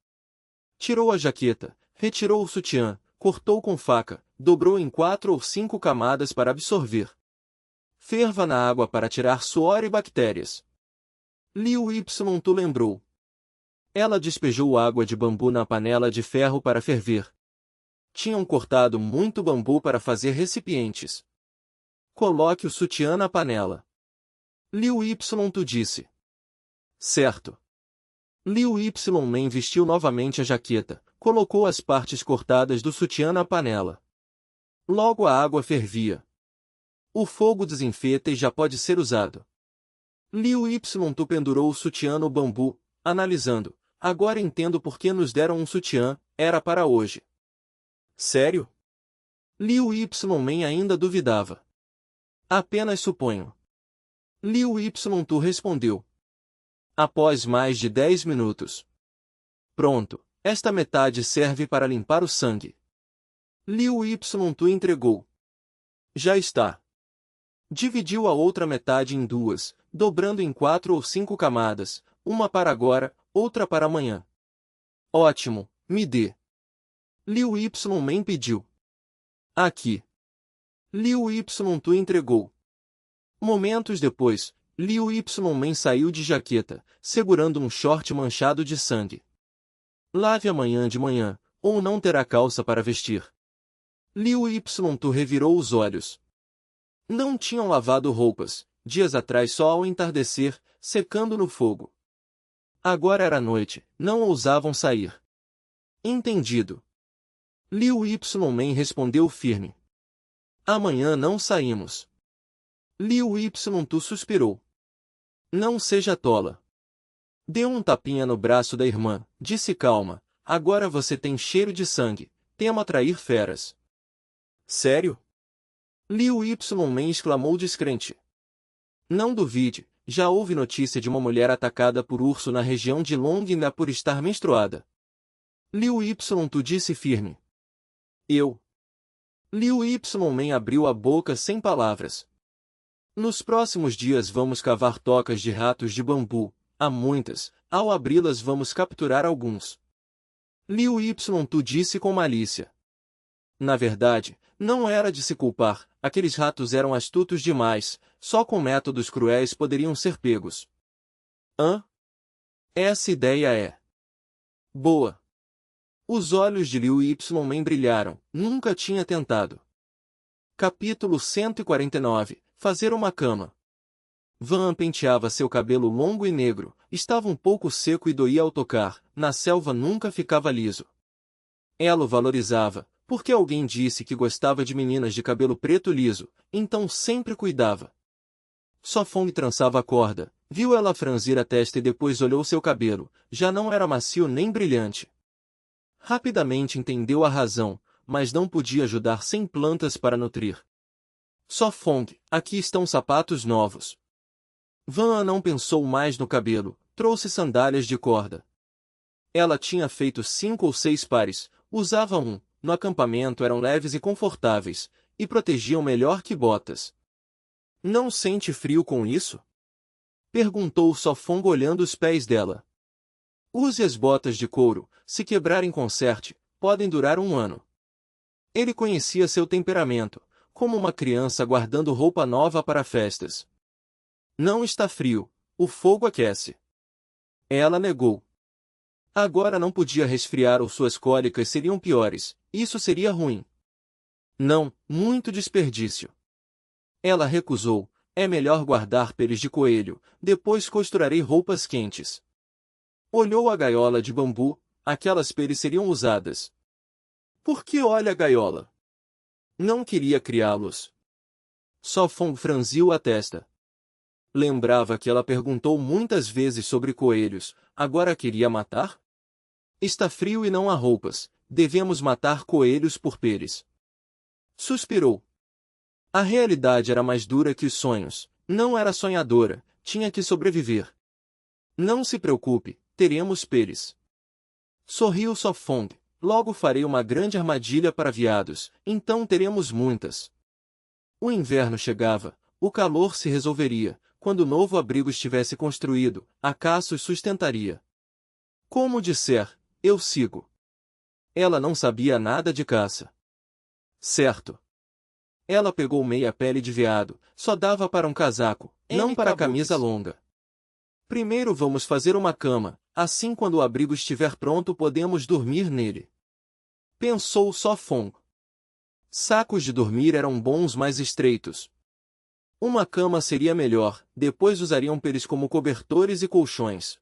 Tirou a jaqueta, retirou o sutiã, cortou com faca, dobrou em 4 ou 5 camadas para absorver. Ferva na água para tirar suor e bactérias. Liu Tu lembrou. Ela despejou água de bambu na panela de ferro para ferver. Tinham cortado muito bambu para fazer recipientes. Coloque o sutiã na panela. Liu Tu disse. Certo. Liu Ymen vestiu novamente a jaqueta, colocou as partes cortadas do sutiã na panela. Logo a água fervia. O fogo desinfeta e já pode ser usado. Liu Tu pendurou o sutiã no bambu, analisando. Agora entendo por que nos deram um sutiã, era para hoje. Sério? Liu Ymen ainda duvidava. Apenas suponho. Liu Tu respondeu. Após mais de 10 minutos. Pronto, esta metade serve para limpar o sangue. Liu Tu entregou. Já está. Dividiu a outra metade em duas, dobrando em 4 ou 5 camadas, uma para agora, outra para amanhã. Ótimo, me dê. Liu Ymen pediu. Aqui. Liu Tu entregou. Momentos depois, Liu Ymen saiu de jaqueta, segurando um short manchado de sangue. Lave amanhã de manhã, ou não terá calça para vestir. Liu Tu revirou os olhos. Não tinham lavado roupas, dias atrás só ao entardecer, secando no fogo. Agora era noite, não ousavam sair. Entendido. Liu Ymen respondeu firme. Amanhã não saímos. Liu Tu suspirou. Não seja tola. Deu um tapinha no braço da irmã, disse calma, agora você tem cheiro de sangue, temo atrair feras. Sério? Liu Ymen exclamou descrente. Não duvide, já houve notícia de uma mulher atacada por urso na região de Longna por estar menstruada. Liu Tu disse firme. Eu. Liu Ymen abriu a boca sem palavras. Nos próximos dias vamos cavar tocas de ratos de bambu, há muitas, ao abri-las vamos capturar alguns. Liu Tu disse com malícia. Na verdade, não era de se culpar, aqueles ratos eram astutos demais, só com métodos cruéis poderiam ser pegos. Essa ideia é boa. Os olhos de Liu Ymen brilharam, nunca tinha tentado. Capítulo 149 Fazer uma cama. Van penteava seu cabelo longo e negro, estava um pouco seco e doía ao tocar, na selva nunca ficava liso. Ela o valorizava, Porque alguém disse que gostava de meninas de cabelo preto liso, então sempre cuidava. Só Fong trançava a corda, viu ela franzir a testa e depois olhou seu cabelo, já não era macio nem brilhante. Rapidamente entendeu a razão, mas não podia ajudar sem plantas para nutrir. Só Fong, aqui estão sapatos novos. Van não pensou mais no cabelo, trouxe sandálias de corda. Ela tinha feito 5 ou 6 pares, usava um, no acampamento eram leves e confortáveis, e protegiam melhor que botas. Não sente frio com isso? Perguntou Só Fong olhando os pés dela. Use as botas de couro, se quebrarem conserte, podem durar 1 ano. Ele conhecia seu temperamento, como uma criança guardando roupa nova para festas. Não está frio, o fogo aquece. Ela negou. Agora não podia resfriar ou suas cólicas seriam piores, isso seria ruim. Não, muito desperdício. Ela recusou, é melhor guardar peles de coelho, depois costurarei roupas quentes. Olhou a gaiola de bambu, aquelas peles seriam usadas. Por que olha a gaiola? Não queria criá-los. Só Fong franziu a testa. Lembrava que ela perguntou muitas vezes sobre coelhos, agora queria matar? Está frio e não há roupas, devemos matar coelhos por peles. Suspirou. A realidade era mais dura que os sonhos, não era sonhadora, tinha que sobreviver. Não se preocupe, teremos peles. Sorriu Só Fong, logo farei uma grande armadilha para veados, então teremos muitas. O inverno chegava, o calor se resolveria, quando o novo abrigo estivesse construído, a caça os sustentaria. Como disser, eu sigo. Ela não sabia nada de caça. Certo. Ela pegou meia pele de veado, só dava para um casaco, não para camisa longa. Primeiro vamos fazer uma cama, assim quando o abrigo estiver pronto podemos dormir nele. Pensou Só Fong. Sacos de dormir eram bons mais estreitos. Uma cama seria melhor, depois usariam peles como cobertores e colchões.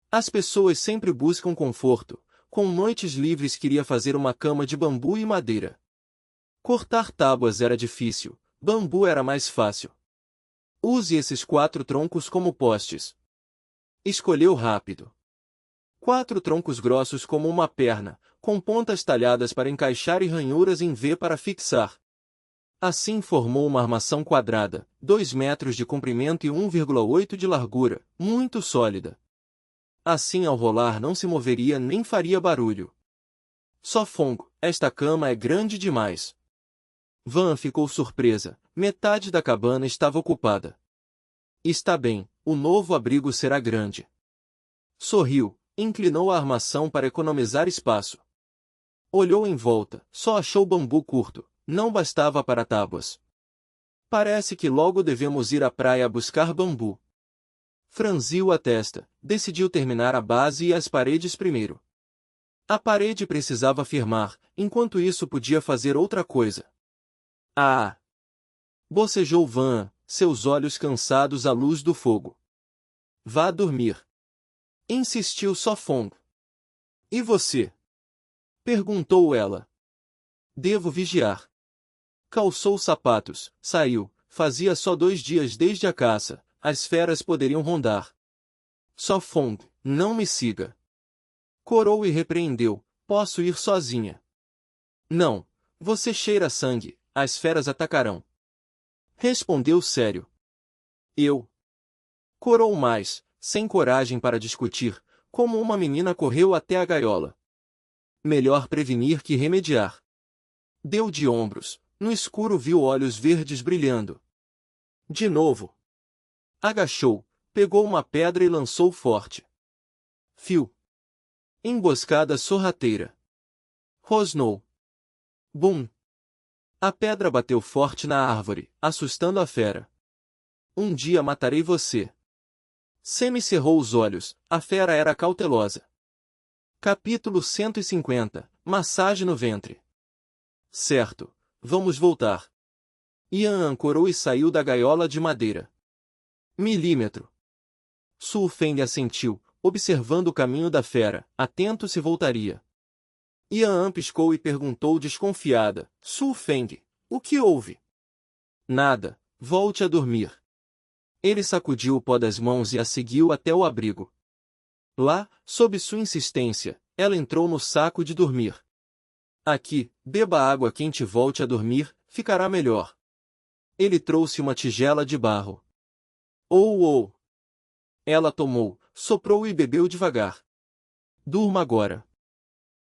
As pessoas sempre buscam conforto, com noites livres queria fazer uma cama de bambu e madeira. Cortar tábuas era difícil, bambu era mais fácil. Use esses 4 troncos como postes. Escolheu rápido. 4 troncos grossos como uma perna, com pontas talhadas para encaixar e ranhuras em V para fixar. Assim formou uma armação quadrada, 2 metros de comprimento e 1,8 de largura, muito sólida. Assim ao rolar não se moveria nem faria barulho. Só Fong, esta cama é grande demais. Van ficou surpresa, metade da cabana estava ocupada. Está bem, o novo abrigo será grande. Sorriu, inclinou a armação para economizar espaço. Olhou em volta, só achou bambu curto, não bastava para tábuas. Parece que logo devemos ir à praia buscar bambu. Franziu a testa, decidiu terminar a base e as paredes primeiro. A parede precisava firmar, enquanto isso podia fazer outra coisa. Ah! Bocejou Van, seus olhos cansados à luz do fogo. Vá dormir. Insistiu Só Fong. E você? Perguntou ela. Devo vigiar. Calçou sapatos, saiu, fazia só 2 dias desde a caça, as feras poderiam rondar. Só Fong, não me siga. Corou e repreendeu, posso ir sozinha. Não, você cheira sangue. As feras atacarão. Respondeu sério. Eu. Corou mais, sem coragem para discutir, como uma menina correu até a gaiola. Melhor prevenir que remediar. Deu de ombros, no escuro viu olhos verdes brilhando. De novo. Agachou, pegou uma pedra e lançou forte. Fio. Emboscada sorrateira. Rosnou. Bum. A pedra bateu forte na árvore, assustando a fera. Um dia matarei você. Semi cerrou os olhos, a fera era cautelosa. Capítulo 150, Massagem no ventre. Certo, vamos voltar. Ian ancorou e saiu da gaiola de madeira. Milímetro. Su Feng assentiu, observando o caminho da fera, atento se voltaria. Yan piscou e perguntou desconfiada. Su Feng, o que houve? Nada, volte a dormir. Ele sacudiu o pó das mãos e a seguiu até o abrigo. Lá, sob sua insistência, ela entrou no saco de dormir. Aqui, beba água quente e volte a dormir, ficará melhor. Ele trouxe uma tigela de barro. Oh! Ela tomou, soprou e bebeu devagar. Durma agora.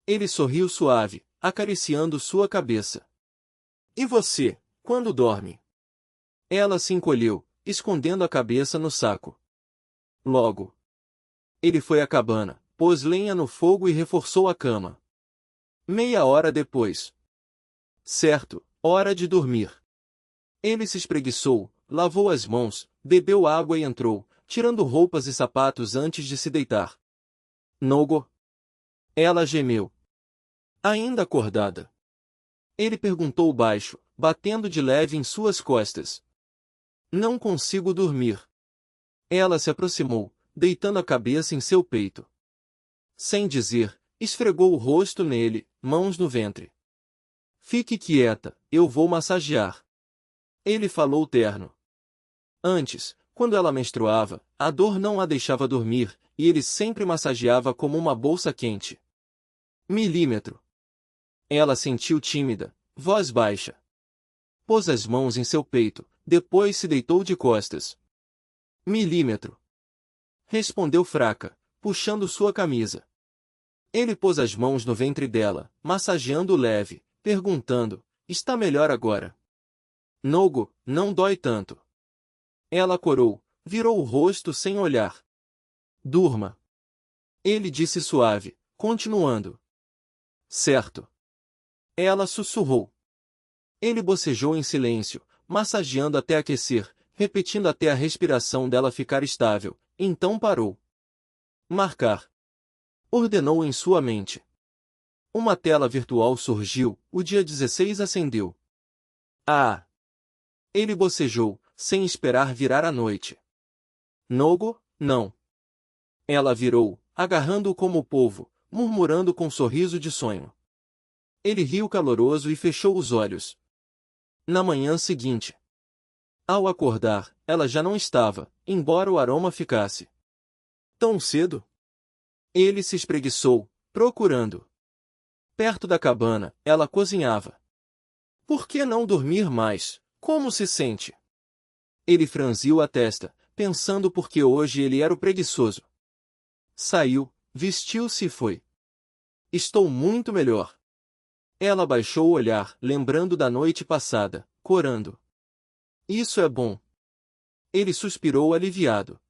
Ele sorriu suave, acariciando sua cabeça. E você, quando dorme? Ela se encolheu, escondendo a cabeça no saco. Logo. Ele foi à cabana, pôs lenha no fogo e reforçou a cama. Meia hora depois. Certo, hora de dormir. Ele se espreguiçou, lavou as mãos, bebeu água e entrou, tirando roupas e sapatos antes de se deitar. Nogo. Ela gemeu. Ainda acordada. Ele perguntou baixo, batendo de leve em suas costas. Não consigo dormir. Ela se aproximou, deitando a cabeça em seu peito. Sem dizer, esfregou o rosto nele, mãos no ventre. Fique quieta, eu vou massagear. Ele falou terno. Antes, quando ela menstruava, a dor não a deixava dormir, e ele sempre massageava como uma bolsa quente. Milímetro. Ela sentiu tímida, voz baixa. Pôs as mãos em seu peito, depois se deitou de costas. Milímetro. Respondeu fraca, puxando sua camisa. Ele pôs as mãos no ventre dela, massageando leve, perguntando, está melhor agora? Nogo, não dói tanto. Ela corou, virou o rosto sem olhar. Durma. Ele disse suave, continuando. Certo. Ela sussurrou. Ele bocejou em silêncio, massageando até aquecer, repetindo até a respiração dela ficar estável, então parou. Marcar. Ordenou em sua mente. Uma tela virtual surgiu, o dia 16 acendeu. Ah! Ele bocejou, sem esperar virar a noite. Nogo, não. Ela virou, agarrando-o como o polvo, murmurando com um sorriso de sonho. Ele riu caloroso e fechou os olhos. Na manhã seguinte. Ao acordar, ela já não estava, embora o aroma ficasse. Tão cedo? Ele se espreguiçou, procurando. Perto da cabana, ela cozinhava. Por que não dormir mais? Como se sente? Ele franziu a testa, pensando porque hoje ele era o preguiçoso. Saiu, vestiu-se e foi. Estou muito melhor. Ela baixou o olhar, lembrando da noite passada, corando. Isso é bom. Ele suspirou aliviado.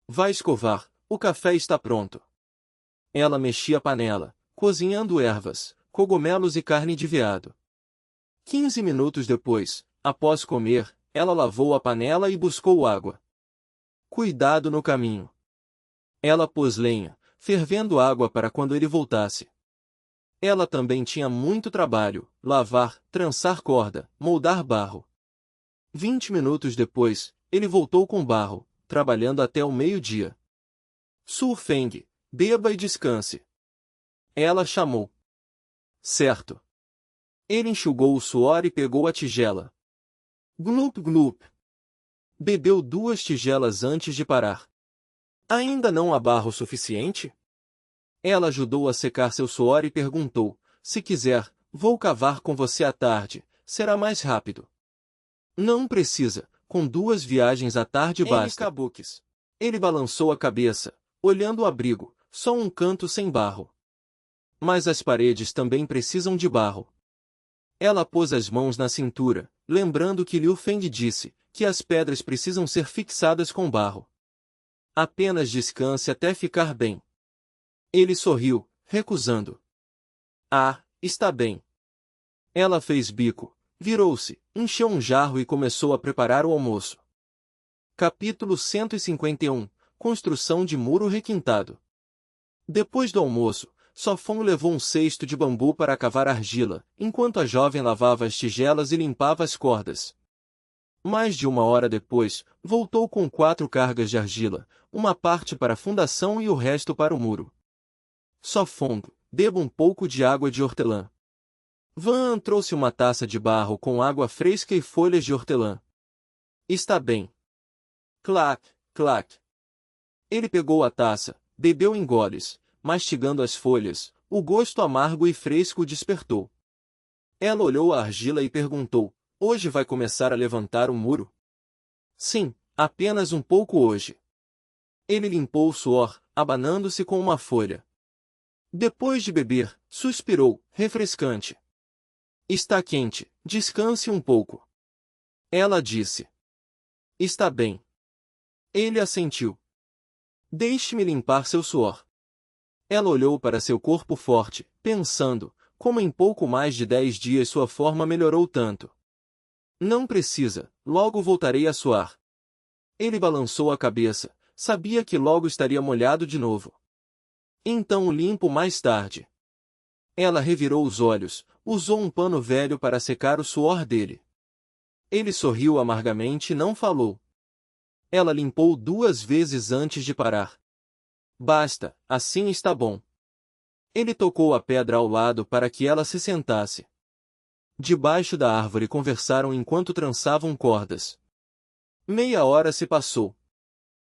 Vai escovar, o café está pronto. Ela mexia a panela, cozinhando ervas, cogumelos e carne de veado. 15 minutos depois, após comer, ela lavou a panela e buscou água. Cuidado no caminho. Ela pôs lenha, fervendo água para quando ele voltasse. Ela também tinha muito trabalho, lavar, trançar corda, moldar barro. 20 minutos depois, ele voltou com barro, trabalhando até o meio-dia. Su Feng, beba e descanse. Ela chamou. Certo. Ele enxugou o suor e pegou a tigela. Glup glup. Bebeu 2 tigelas antes de parar. Ainda não há barro suficiente? Ela ajudou a secar seu suor e perguntou, se quiser, vou cavar com você à tarde, será mais rápido. Não precisa, com 2 viagens à tarde basta. Ele balançou a cabeça, olhando o abrigo, só um canto sem barro. Mas as paredes também precisam de barro. Ela pôs as mãos na cintura, lembrando que Liu Feng disse, que as pedras precisam ser fixadas com barro. Apenas descanse até ficar bem. Ele sorriu, recusando. Ah, está bem. Ela fez bico, virou-se, encheu um jarro e começou a preparar o almoço. Capítulo 151 – Construção de muro requintado. Depois do almoço, Sofão levou um cesto de bambu para cavar argila, enquanto a jovem lavava as tigelas e limpava as cordas. Mais de 1 hora depois, voltou com 4 cargas de argila, uma parte para a fundação e o resto para o muro. Sofão, beba um pouco de água de hortelã. Van trouxe uma taça de barro com água fresca e folhas de hortelã. Está bem. Clac, clac. Ele pegou a taça, bebeu em goles, mastigando as folhas, o gosto amargo e fresco despertou. Ela olhou a argila e perguntou, hoje vai começar a levantar o muro? Sim, apenas um pouco hoje. Ele limpou o suor, abanando-se com uma folha. Depois de beber, suspirou, refrescante. Está quente, descanse um pouco. Ela disse. Está bem. Ele assentiu. Deixe-me limpar seu suor. Ela olhou para seu corpo forte, pensando, como em pouco mais de 10 dias sua forma melhorou tanto. Não precisa, logo voltarei a suar. Ele balançou a cabeça, sabia que logo estaria molhado de novo. Então o limpo mais tarde. Ela revirou os olhos, usou um pano velho para secar o suor dele. Ele sorriu amargamente e não falou. Ela limpou 2 vezes antes de parar. Basta, assim está bom. Ele tocou a pedra ao lado para que ela se sentasse. Debaixo da árvore conversaram enquanto trançavam cordas. Meia hora se passou.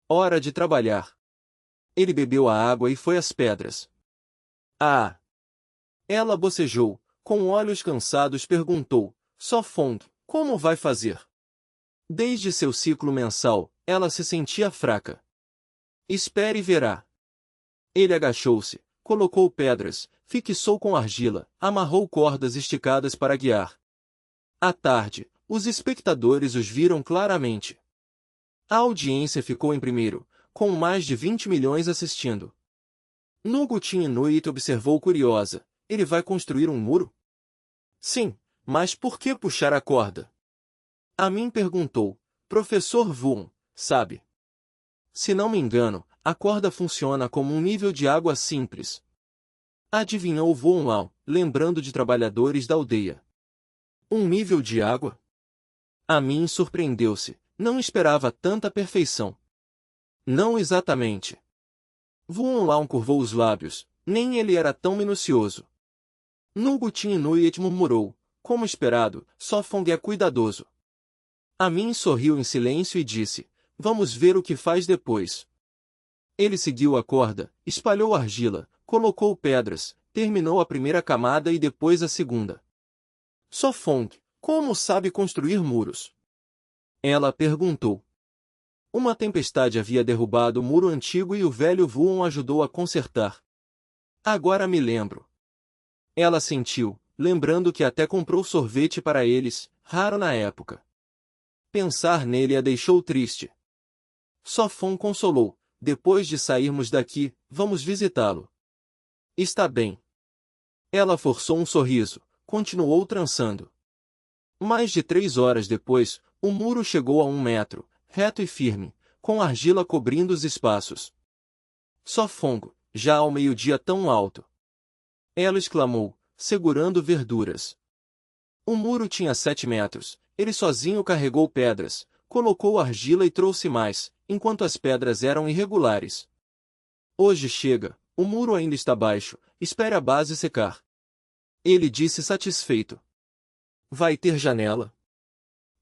Hora de trabalhar. Ele bebeu a água e foi às pedras. Ah! Ela bocejou, com olhos cansados perguntou, Sofong, como vai fazer? Desde seu ciclo mensal, ela se sentia fraca. Espere e verá. Ele agachou-se, colocou pedras, fixou com argila, amarrou cordas esticadas para guiar. À tarde, os espectadores os viram claramente. A audiência ficou em primeiro, com mais de 20 milhões assistindo. Nugutin Inuit observou curiosa, ele vai construir um muro? Sim, mas por que puxar a corda? Amin perguntou, professor Vuon, sabe? Se não me engano, a corda funciona como um nível de água simples. Adivinhou Vuon Lao, lembrando de trabalhadores da aldeia. Um nível de água? Amin surpreendeu-se, não esperava tanta perfeição. Não exatamente. Vuon Lao curvou os lábios, nem ele era tão minucioso. Nugutin Inuit murmurou, como esperado, Sofong é cuidadoso. Amin sorriu em silêncio e disse, vamos ver o que faz depois. Ele seguiu a corda, espalhou argila, colocou pedras, terminou a primeira camada e depois a segunda. Sofong, como sabe construir muros? Ela perguntou. Uma tempestade havia derrubado o muro antigo e o velho Vuon ajudou a consertar. Agora me lembro. Ela sentiu, lembrando que até comprou sorvete para eles, raro na época. Pensar nele a deixou triste. Sofong consolou, depois de sairmos daqui, vamos visitá-lo. Está bem. Ela forçou um sorriso, continuou trançando. Mais de 3 horas depois, o muro chegou a 1 metro, reto e firme, com argila cobrindo os espaços. Sofong, já ao meio-dia tão alto. Ela exclamou, segurando verduras. O muro tinha 7 metros, ele sozinho carregou pedras, colocou argila e trouxe mais, enquanto as pedras eram irregulares. Hoje chega, o muro ainda está baixo, espere a base secar. Ele disse satisfeito. Vai ter janela?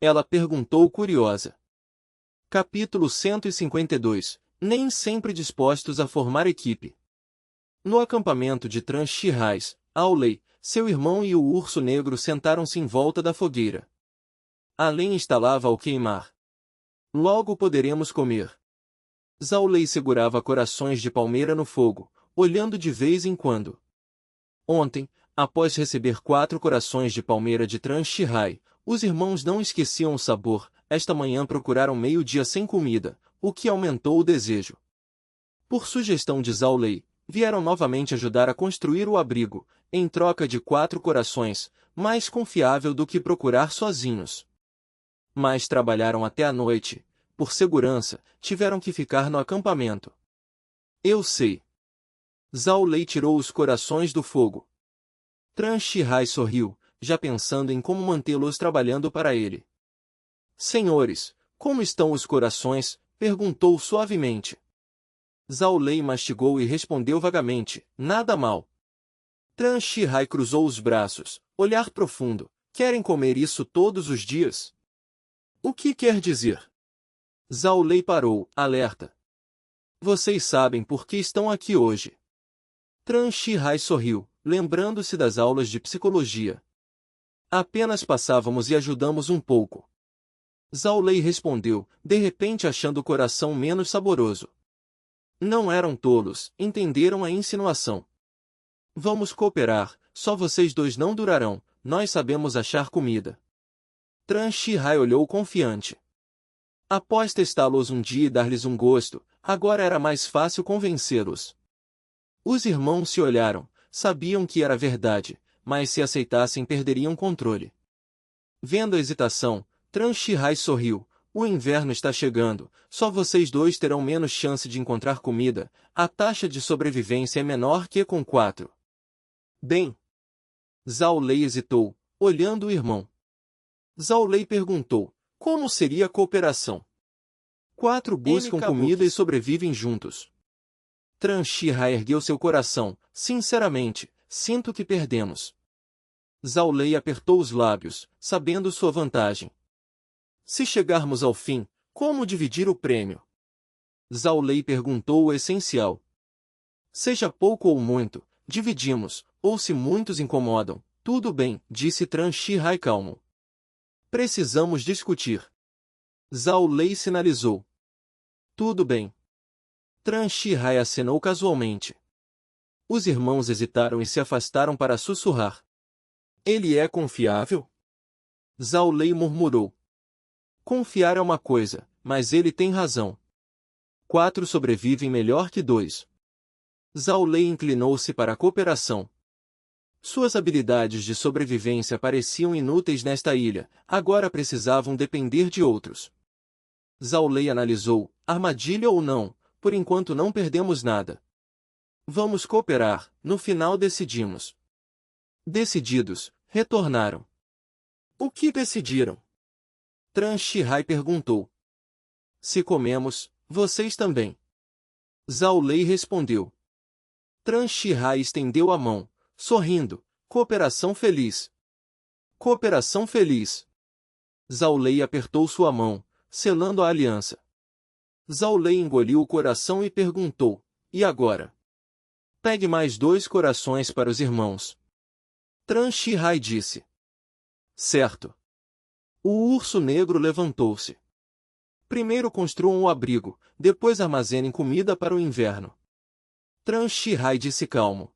Ela perguntou curiosa. Capítulo 152. Nem sempre dispostos a formar equipe. No acampamento de Transhihais, Aulei, seu irmão e o urso negro sentaram-se em volta da fogueira. A lenha instalava ao queimar. Logo poderemos comer. Zaulei segurava corações de palmeira no fogo, olhando de vez em quando. Ontem, após receber 4 corações de palmeira de Transhihai, os irmãos não esqueciam o sabor. Esta manhã procuraram meio-dia sem comida, o que aumentou o desejo. Por sugestão de Zaulei, vieram novamente ajudar a construir o abrigo, em troca de 4 corações, mais confiável do que procurar sozinhos. Mas trabalharam até a noite. Por segurança, tiveram que ficar no acampamento. Eu sei. Zaulei tirou os corações do fogo. Transhihai sorriu, já pensando em como mantê-los trabalhando para ele. Senhores, como estão os corações? Perguntou suavemente. Zaulei mastigou e respondeu vagamente, nada mal. Tran Shihai cruzou os braços, olhar profundo. Querem comer isso todos os dias? O que quer dizer? Zhao Lei parou, alerta. Vocês sabem por que estão aqui hoje. Tran Shihai sorriu, lembrando-se das aulas de psicologia. Apenas passávamos e ajudamos um pouco. Zhao Lei respondeu, de repente achando o coração menos saboroso. Não eram tolos, entenderam a insinuação. Vamos cooperar, só vocês dois não durarão, nós sabemos achar comida. Tran Shihai olhou confiante. Após testá-los um dia e dar-lhes um gosto, agora era mais fácil convencê-los. Os irmãos se olharam, sabiam que era verdade, mas se aceitassem perderiam controle. Vendo a hesitação, Tran Shihai sorriu. O inverno está chegando, só vocês dois terão menos chance de encontrar comida, a taxa de sobrevivência é menor que com 4. Bem. Zhao Lei hesitou, olhando o irmão. Zhao Lei perguntou, como seria a cooperação? 4 buscam comida e sobrevivem juntos. Tran Shihai ergueu seu coração, sinceramente, sinto que perdemos. Zhao Lei apertou os lábios, sabendo sua vantagem. Se chegarmos ao fim, como dividir o prêmio? Zhao Lei perguntou o essencial. Seja pouco ou muito, dividimos, ou se muitos incomodam, tudo bem, disse Tran Shihai calmo. Precisamos discutir. Zhao Lei sinalizou. Tudo bem. Tran Shihai acenou casualmente. Os irmãos hesitaram e se afastaram para sussurrar. Ele é confiável? Zhao Lei murmurou. Confiar é uma coisa, mas ele tem razão. 4 sobrevivem melhor que 2. Zhao Lei inclinou-se para a cooperação. Suas habilidades de sobrevivência pareciam inúteis nesta ilha, agora precisavam depender de outros. Zhao Lei analisou, armadilha ou não, por enquanto não perdemos nada. Vamos cooperar, no final decidimos. Decididos, retornaram. O que decidiram? Tran Shihai perguntou. Se comemos, vocês também. Zhao Lei respondeu. Tran Shihai estendeu a mão, sorrindo. Cooperação feliz. Cooperação feliz. Zhao Lei apertou sua mão, selando a aliança. Zhao Lei engoliu o coração e perguntou, e agora? Pegue mais 2 corações para os irmãos. Tran Shihai disse. Certo. O urso negro levantou-se. Primeiro construam o abrigo, depois armazenem comida para o inverno. Tran Shihai disse calmo.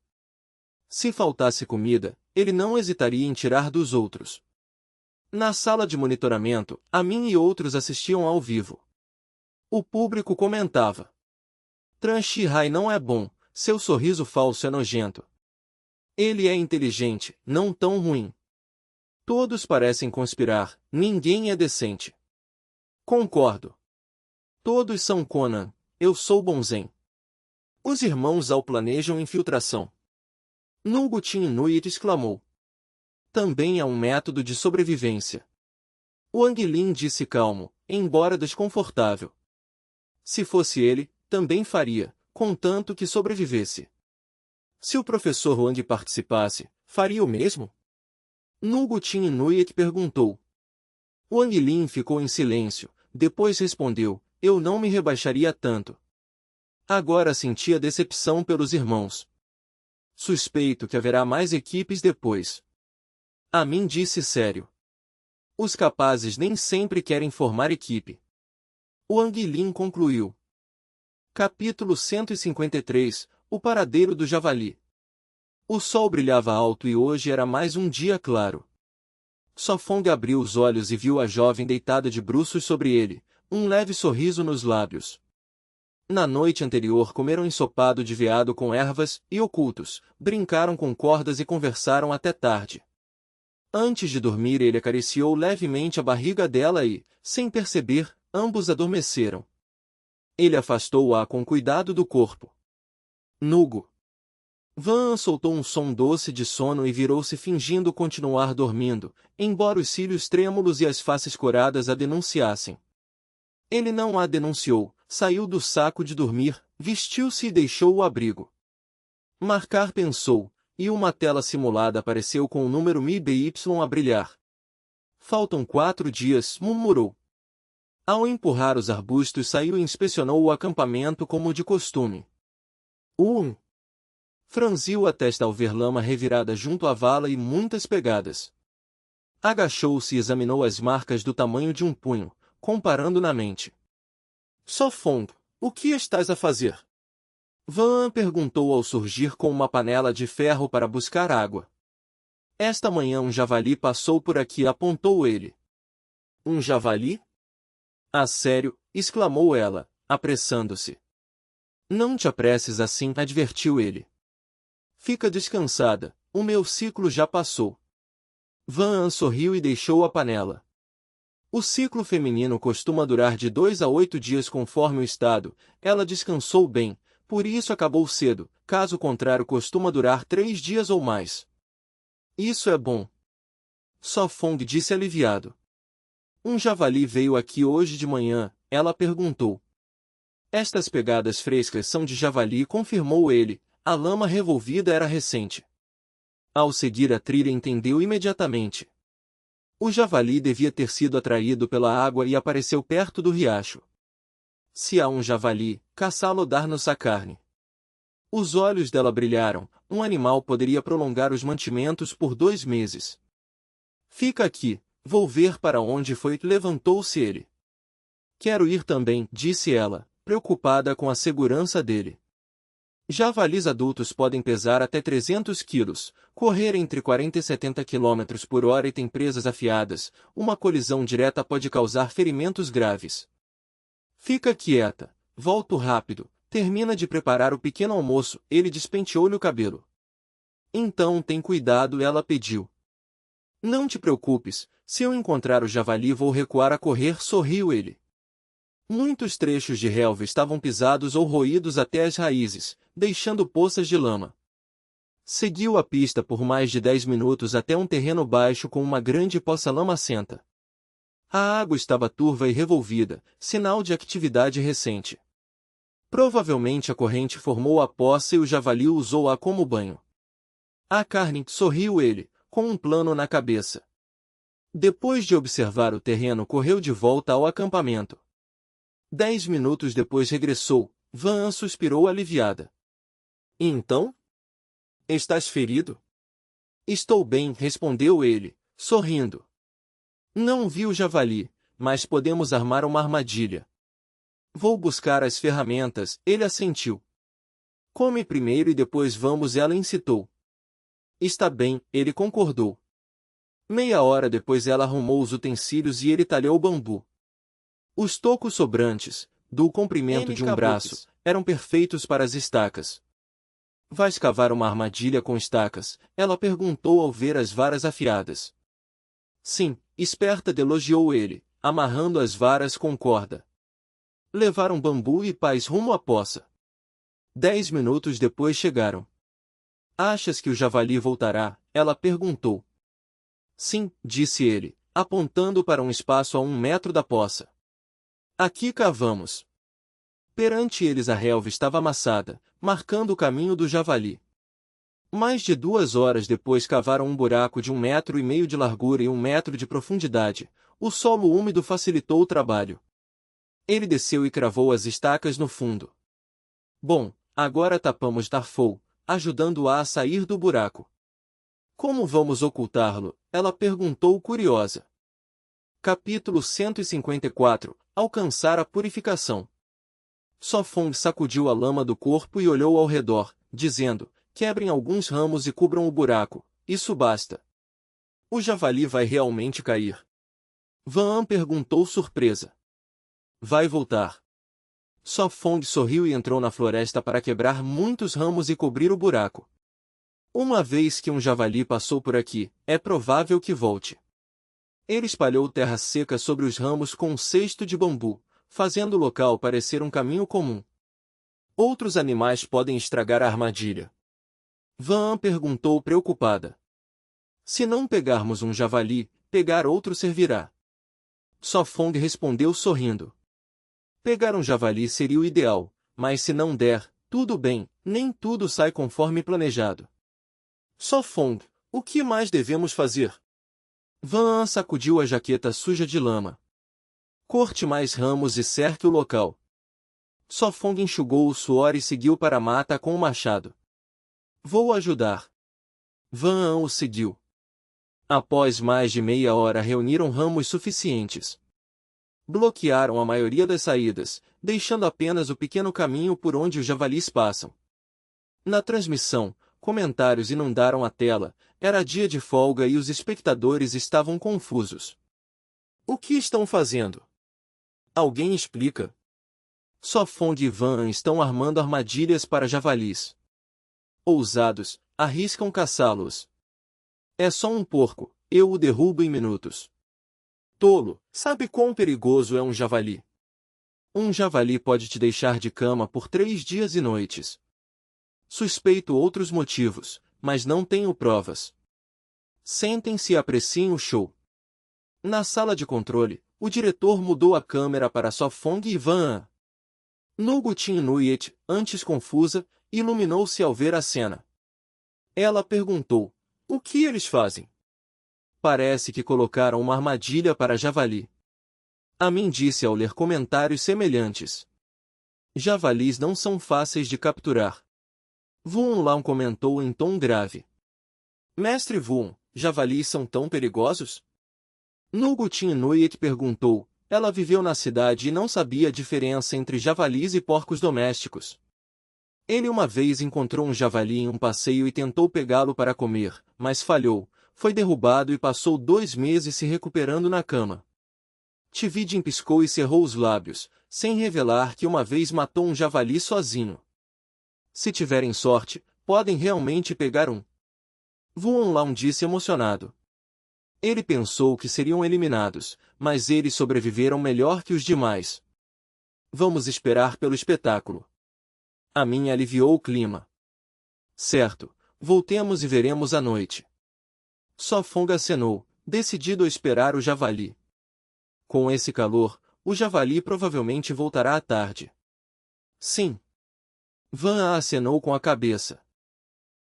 Se faltasse comida, ele não hesitaria em tirar dos outros. Na sala de monitoramento, a mim e outros assistiam ao vivo. O público comentava. Tran Shihai não é bom, seu sorriso falso é nojento. Ele é inteligente, não tão ruim. Todos parecem conspirar, ninguém é decente. Concordo. Todos são Conan, eu sou Bonzen. Os irmãos Zhao planejam infiltração. Nungutin Inuit exclamou. Também é um método de sobrevivência. Wang Lin disse calmo, embora desconfortável. Se fosse ele, também faria, contanto que sobrevivesse. Se o professor Wang participasse, faria o mesmo? Nungutin Inuit perguntou. Wang Lin ficou em silêncio, depois respondeu, eu não me rebaixaria tanto. Agora sentia decepção pelos irmãos. Suspeito que haverá mais equipes depois. A mim disse sério. Os capazes nem sempre querem formar equipe. Wang Lin concluiu. Capítulo 153, O paradeiro do javali. O sol brilhava alto e hoje era mais um dia claro. Sofong abriu os olhos e viu a jovem deitada de bruços sobre ele, um leve sorriso nos lábios. Na noite anterior comeram ensopado de veado com ervas e ocultos, brincaram com cordas e conversaram até tarde. Antes de dormir ele acariciou levemente a barriga dela e, sem perceber, ambos adormeceram. Ele afastou-a com cuidado do corpo. Nugo. Van soltou um som doce de sono e virou-se fingindo continuar dormindo, embora os cílios trêmulos e as faces coradas a denunciassem. Ele não a denunciou, saiu do saco de dormir, vestiu-se e deixou o abrigo. Marcar pensou, e uma tela simulada apareceu com o número MIBY a brilhar. Faltam 4 dias, murmurou. Ao empurrar os arbustos saiu e inspecionou o acampamento como de costume. Franziu a testa ao ver lama revirada junto à vala e muitas pegadas. Agachou-se e examinou as marcas do tamanho de um punho, comparando na mente. Sofong, o que estás a fazer? Van perguntou ao surgir com uma panela de ferro para buscar água. Esta manhã um javali passou por aqui, apontou ele. Um javali? Ah, sério, exclamou ela, apressando-se. Não te apresses assim, advertiu ele. Fica descansada, o meu ciclo já passou. Van sorriu e deixou a panela. O ciclo feminino costuma durar de 2 a 8 dias conforme o estado, ela descansou bem, por isso acabou cedo, caso contrário costuma durar 3 dias ou mais. Isso é bom. Sofong disse aliviado. Um javali veio aqui hoje de manhã, ela perguntou. Estas pegadas frescas são de javali, confirmou ele, a lama revolvida era recente. Ao seguir a trilha entendeu imediatamente. O javali devia ter sido atraído pela água e apareceu perto do riacho. Se há um javali, caçá-lo dar-nos a carne. Os olhos dela brilharam, um animal poderia prolongar os mantimentos por 2 meses. Fica aqui, vou ver para onde foi, levantou-se ele. Quero ir também, disse ela, preocupada com a segurança dele. Javalis adultos podem pesar até 300 quilos, correr entre 40 e 70 km por hora e têm presas afiadas, uma colisão direta pode causar ferimentos graves. Fica quieta, volto rápido, termina de preparar o pequeno almoço, ele despenteou-lhe o cabelo. Então tem cuidado, ela pediu. Não te preocupes, se eu encontrar o javali vou recuar a correr, sorriu ele. Muitos trechos de relva estavam pisados ou roídos até as raízes, deixando poças de lama. Seguiu a pista por mais de 10 minutos até um terreno baixo com uma grande poça lamacenta. A água estava turva e revolvida, sinal de atividade recente. Provavelmente a corrente formou a poça e o javali usou-a como banho. A carne, sorriu ele, com um plano na cabeça. Depois de observar o terreno, correu de volta ao acampamento. 10 minutos depois regressou, Van suspirou aliviada. E então? Estás ferido? Estou bem, respondeu ele, sorrindo. Não vi o javali, mas podemos armar uma armadilha. Vou buscar as ferramentas, ele assentiu. Come primeiro e depois vamos, ela incitou. Está bem, ele concordou. Meia hora depois ela arrumou os utensílios e ele talhou o bambu. Os tocos sobrantes, do comprimento de um braço, eram perfeitos para as estacas. Vais cavar uma armadilha com estacas? Ela perguntou ao ver as varas afiadas. Sim, esperta, elogiou ele, amarrando as varas com corda. Levaram bambu e pás rumo à poça. 10 minutos depois chegaram. Achas que o javali voltará? Ela perguntou. Sim, disse ele, apontando para um espaço a 1 metro da poça. Aqui cavamos. Perante eles a relva estava amassada, marcando o caminho do javali. Mais de 2 horas depois cavaram um buraco de 1,5 metro de largura e 1 metro de profundidade. O solo úmido facilitou o trabalho. Ele desceu e cravou as estacas no fundo. Bom, agora tapamos Darfou, ajudando-a a sair do buraco. Como vamos ocultá-lo? Ela perguntou curiosa. Capítulo 154. Alcançar a purificação. Sofong sacudiu a lama do corpo e olhou ao redor, dizendo, quebrem alguns ramos e cubram o buraco, isso basta. O javali vai realmente cair? Van perguntou surpresa. Vai voltar. Sofong sorriu e entrou na floresta para quebrar muitos ramos e cobrir o buraco. Uma vez que um javali passou por aqui, é provável que volte. Ele espalhou terra seca sobre os ramos com um cesto de bambu, fazendo o local parecer um caminho comum. Outros animais podem estragar a armadilha. Van perguntou preocupada. Se não pegarmos um javali, pegar outro servirá. Sofong respondeu sorrindo. Pegar um javali seria o ideal, mas se não der, tudo bem, nem tudo sai conforme planejado. Sofong, o que mais devemos fazer? Van sacudiu a jaqueta suja de lama. Corte mais ramos e cerque o local. Sofong enxugou o suor e seguiu para a mata com o machado. Vou ajudar. Van o seguiu. Após mais de meia hora reuniram ramos suficientes. Bloquearam a maioria das saídas, deixando apenas o pequeno caminho por onde os javalis passam. Na transmissão, comentários inundaram a tela, era dia de folga e os espectadores estavam confusos. O que estão fazendo? Alguém explica. Sofong e Van estão armando armadilhas para javalis. Ousados, arriscam caçá-los. É só um porco, eu o derrubo em minutos. Tolo, sabe quão perigoso é um javali? Um javali pode te deixar de cama por 3 dias e noites. Suspeito outros motivos, mas não tenho provas. Sentem-se e apreciem o show. Na sala de controle, o diretor mudou a câmera para Sofong e Van. Nugutin Nuyet, antes confusa, iluminou-se ao ver a cena. Ela perguntou, o que eles fazem? Parece que colocaram uma armadilha para javali. A mim disse ao ler comentários semelhantes. Javalis não são fáceis de capturar. Vuon Lao comentou em tom grave. Mestre Vuon, javalis são tão perigosos? Nugutin Nuyet perguntou. Ela viveu na cidade e não sabia a diferença entre javalis e porcos domésticos. Ele uma vez encontrou um javali em um passeio e tentou pegá-lo para comer, mas falhou, foi derrubado e passou 2 meses se recuperando na cama. Tividin piscou e cerrou os lábios, sem revelar que uma vez matou um javali sozinho. Se tiverem sorte, podem realmente pegar um. Vuon Lao disse emocionado. Ele pensou que seriam eliminados, mas eles sobreviveram melhor que os demais. Vamos esperar pelo espetáculo. A mim aliviou o clima. Certo, voltemos e veremos à noite. Sofong acenou, decidido a esperar o javali. Com esse calor, o javali provavelmente voltará à tarde. Sim. Van acenou com a cabeça.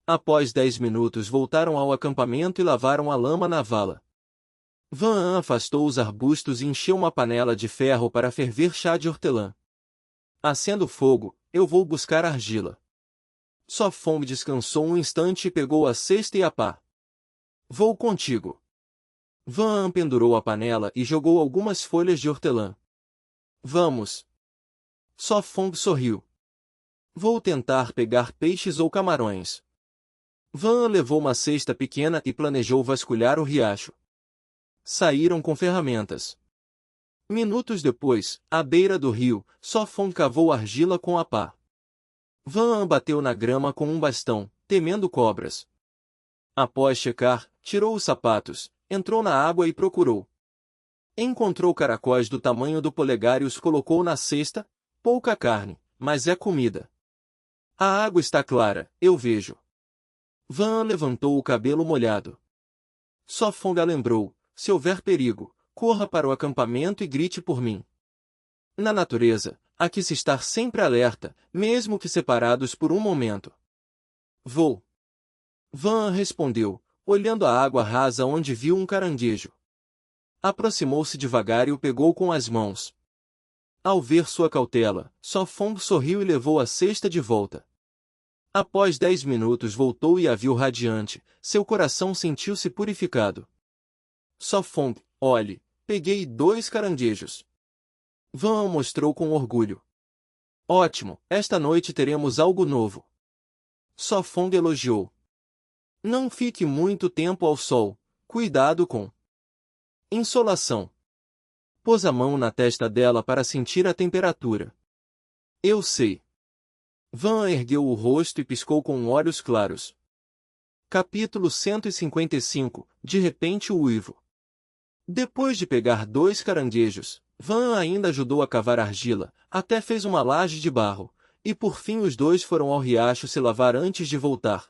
Após 10 minutos voltaram ao acampamento e lavaram a lama na vala. Van afastou os arbustos e encheu uma panela de ferro para ferver chá de hortelã. Acendo o fogo, eu vou buscar argila. Sofong descansou um instante e pegou a cesta e a pá. Vou contigo. Van pendurou a panela e jogou algumas folhas de hortelã. Vamos. Sofong sorriu. Vou tentar pegar peixes ou camarões. Van levou uma cesta pequena e planejou vasculhar o riacho. Saíram com ferramentas. Minutos depois, à beira do rio, Sofong cavou argila com a pá. Van bateu na grama com um bastão, temendo cobras. Após checar, tirou os sapatos, entrou na água e procurou. Encontrou caracóis do tamanho do polegar e os colocou na cesta. Pouca carne, mas é comida. A água está clara, eu vejo. Van levantou o cabelo molhado. Sofong lembrou, se houver perigo, corra para o acampamento e grite por mim. Na natureza, há que se estar sempre alerta, mesmo que separados por um momento. Vou. Van respondeu, olhando a água rasa onde viu um caranguejo. Aproximou-se devagar e o pegou com as mãos. Ao ver sua cautela, Sofong sorriu e levou a cesta de volta. Após 10 minutos voltou e a viu radiante, seu coração sentiu-se purificado. Sofong, olhe, peguei 2 caranguejos. Van mostrou com orgulho. Ótimo, esta noite teremos algo novo. Sofong elogiou. Não fique muito tempo ao sol, cuidado com insolação. Pôs a mão na testa dela para sentir a temperatura. Eu sei. Van ergueu o rosto e piscou com olhos claros. Capítulo 155, de repente o uivo. Depois de pegar 2 caranguejos, Van ainda ajudou a cavar argila, até fez uma laje de barro, e por fim os 2 foram ao riacho se lavar antes de voltar.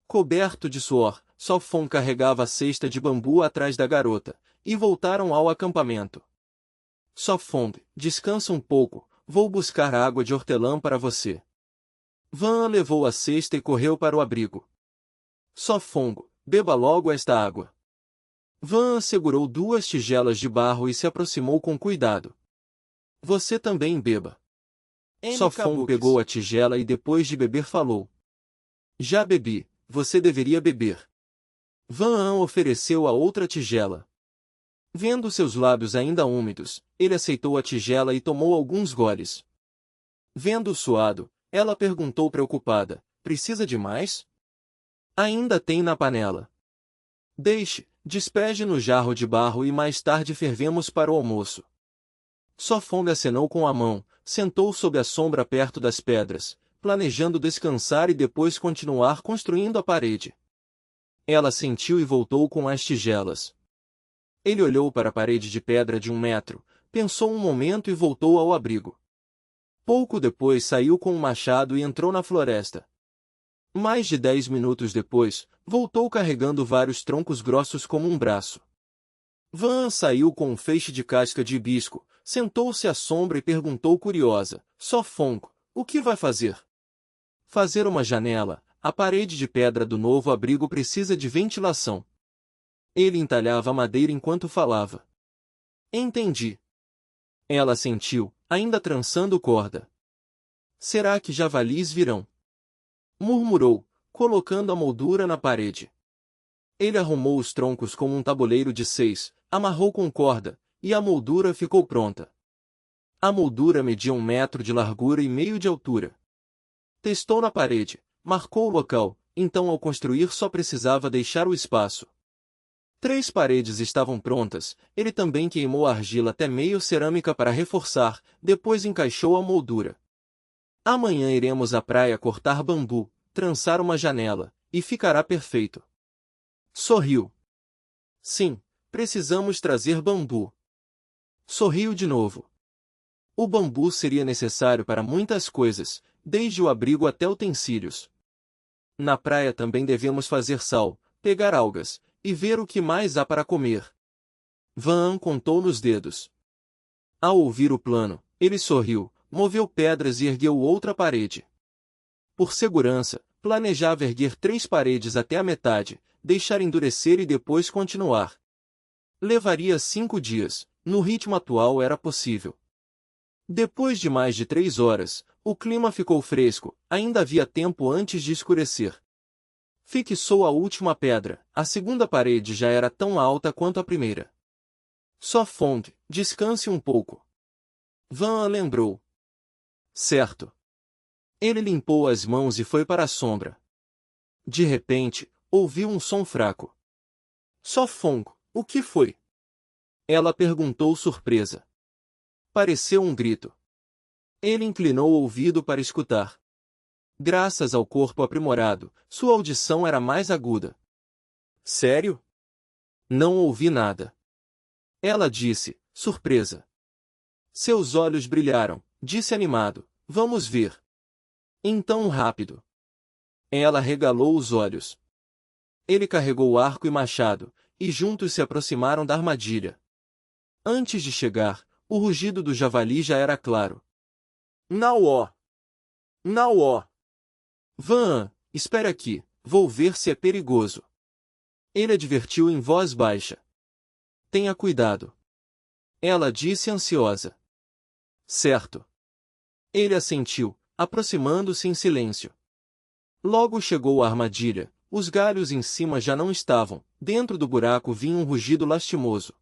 Coberto de suor, Sofong carregava a cesta de bambu atrás da garota, e voltaram ao acampamento. Sofong, descansa um pouco, vou buscar água de hortelã para você. Van levou a cesta e correu para o abrigo. Só Fongo, beba logo esta água. Van segurou 2 tigelas de barro e se aproximou com cuidado. Você também beba. Só Fongo pegou a tigela e depois de beber falou. Já bebi, você deveria beber. Van ofereceu a outra tigela. Vendo seus lábios ainda úmidos, ele aceitou a tigela e tomou alguns goles. Vendo-o suado, ela perguntou preocupada, precisa de mais? Ainda tem na panela. Deixe, despeje no jarro de barro e mais tarde fervemos para o almoço. Só Fongo acenou com a mão, sentou sob a sombra perto das pedras, planejando descansar e depois continuar construindo a parede. Ela sentiu e voltou com as tigelas. Ele olhou para a parede de pedra de 1 metro, pensou um momento e voltou ao abrigo. Pouco depois saiu com um machado e entrou na floresta. Mais de 10 minutos depois, voltou carregando vários troncos grossos como um braço. Van saiu com um feixe de casca de hibisco, sentou-se à sombra e perguntou curiosa, Só Fongo, o que vai fazer? Fazer uma janela, a parede de pedra do novo abrigo precisa de ventilação. Ele entalhava a madeira enquanto falava. Entendi. Ela sentiu, ainda trançando corda. Será que javalis virão? Murmurou, colocando a moldura na parede. Ele arrumou os troncos como um tabuleiro de 6, amarrou com corda, e a moldura ficou pronta. A moldura media 1 metro de largura e meio de altura. Testou na parede, marcou o local, então ao construir só precisava deixar o espaço. 3 paredes estavam prontas, ele também queimou a argila até meio cerâmica para reforçar, depois encaixou a moldura. Amanhã iremos à praia cortar bambu, trançar uma janela, e ficará perfeito. Sorriu. Sim, precisamos trazer bambu. Sorriu de novo. O bambu seria necessário para muitas coisas, desde o abrigo até utensílios. Na praia também devemos fazer sal, pegar algas, e ver o que mais há para comer. Van contou nos dedos. Ao ouvir o plano, ele sorriu, moveu pedras e ergueu outra parede. Por segurança, planejava erguer 3 paredes até a metade, deixar endurecer e depois continuar. Levaria 5 dias, no ritmo atual era possível. Depois de mais de 3 horas, o clima ficou fresco, ainda havia tempo antes de escurecer. Fixou a última pedra, a segunda parede já era tão alta quanto a primeira. Só Fongo, descanse um pouco. Van lembrou. Certo. Ele limpou as mãos e foi para a sombra. De repente, ouviu um som fraco. Só Fongo, o que foi? Ela perguntou surpresa. Pareceu um grito. Ele inclinou o ouvido para escutar. Graças ao corpo aprimorado, sua audição era mais aguda. Sério? Não ouvi nada. Ela disse, surpresa. Seus olhos brilharam, disse animado, vamos ver. Então rápido. Ela regalou os olhos. Ele carregou o arco e machado, e juntos se aproximaram da armadilha. Antes de chegar, o rugido do javali já era claro. Nauó! Nauó! Van, espere aqui, vou ver se é perigoso. Ele advertiu em voz baixa. Tenha cuidado. Ela disse ansiosa. Certo. Ele assentiu, aproximando-se em silêncio. Logo chegou a armadilha, os galhos em cima já não estavam, dentro do buraco vinha um rugido lastimoso.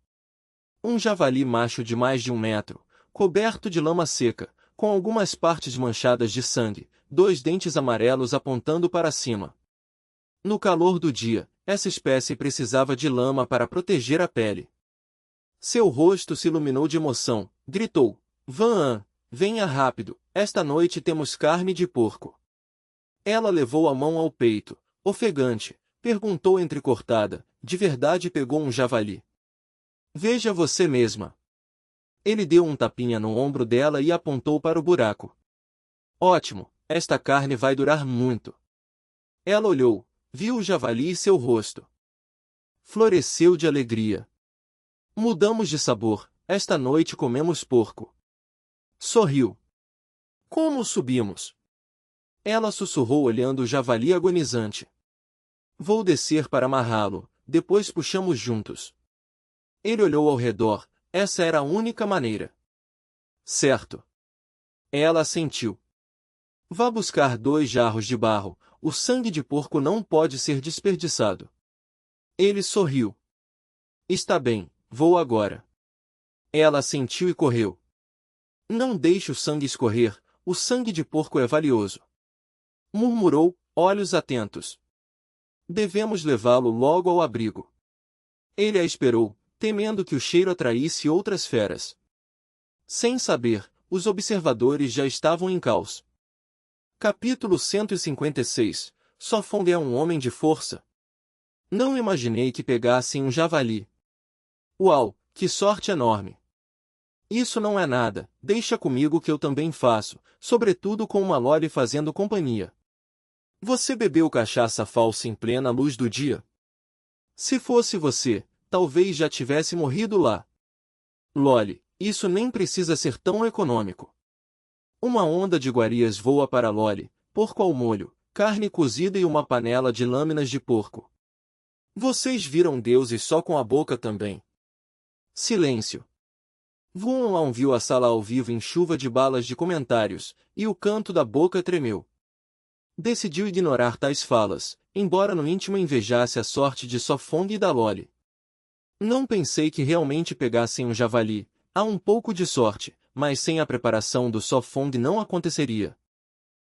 Um javali macho de mais de 1 metro, coberto de lama seca, com algumas partes manchadas de sangue, 2 dentes amarelos apontando para cima. No calor do dia, essa espécie precisava de lama para proteger a pele. Seu rosto se iluminou de emoção, gritou, Van, venha rápido, esta noite temos carne de porco. Ela levou a mão ao peito, ofegante, perguntou entrecortada, de verdade pegou um javali? Veja você mesma. Ele deu um tapinha no ombro dela e apontou para o buraco. Ótimo, esta carne vai durar muito. Ela olhou, viu o javali e seu rosto. Floresceu de alegria. Mudamos de sabor, esta noite comemos porco. Sorriu. Como subimos? Ela sussurrou olhando o javali agonizante. Vou descer para amarrá-lo, depois puxamos juntos. Ele olhou ao redor, essa era a única maneira. Certo. Ela assentiu. Vá buscar 2 jarros de barro, o sangue de porco não pode ser desperdiçado. Ele sorriu. Está bem, vou agora. Ela assentiu e correu. Não deixe o sangue escorrer, o sangue de porco é valioso. Murmurou, olhos atentos. Devemos levá-lo logo ao abrigo. Ele a esperou, temendo que o cheiro atraísse outras feras. Sem saber, os observadores já estavam em caos. Capítulo 156. Sofong é um homem de força. Não imaginei que pegassem um javali. Uau, que sorte enorme! Isso não é nada, deixa comigo que eu também faço, sobretudo com uma Loli fazendo companhia. Você bebeu cachaça falsa em plena luz do dia? Se fosse você, talvez já tivesse morrido lá. Loli, isso nem precisa ser tão econômico. Uma onda de iguarias voa para Loli, porco ao molho, carne cozida e uma panela de lâminas de porco. Vocês viram deuses só com a boca também. Silêncio. Vuon Lan viu a sala ao vivo em chuva de balas de comentários, e o canto da boca tremeu. Decidiu ignorar tais falas, embora no íntimo invejasse a sorte de Sofong e da Loli. Não pensei que realmente pegassem um javali, há um pouco de sorte, mas sem a preparação do Sofong não aconteceria.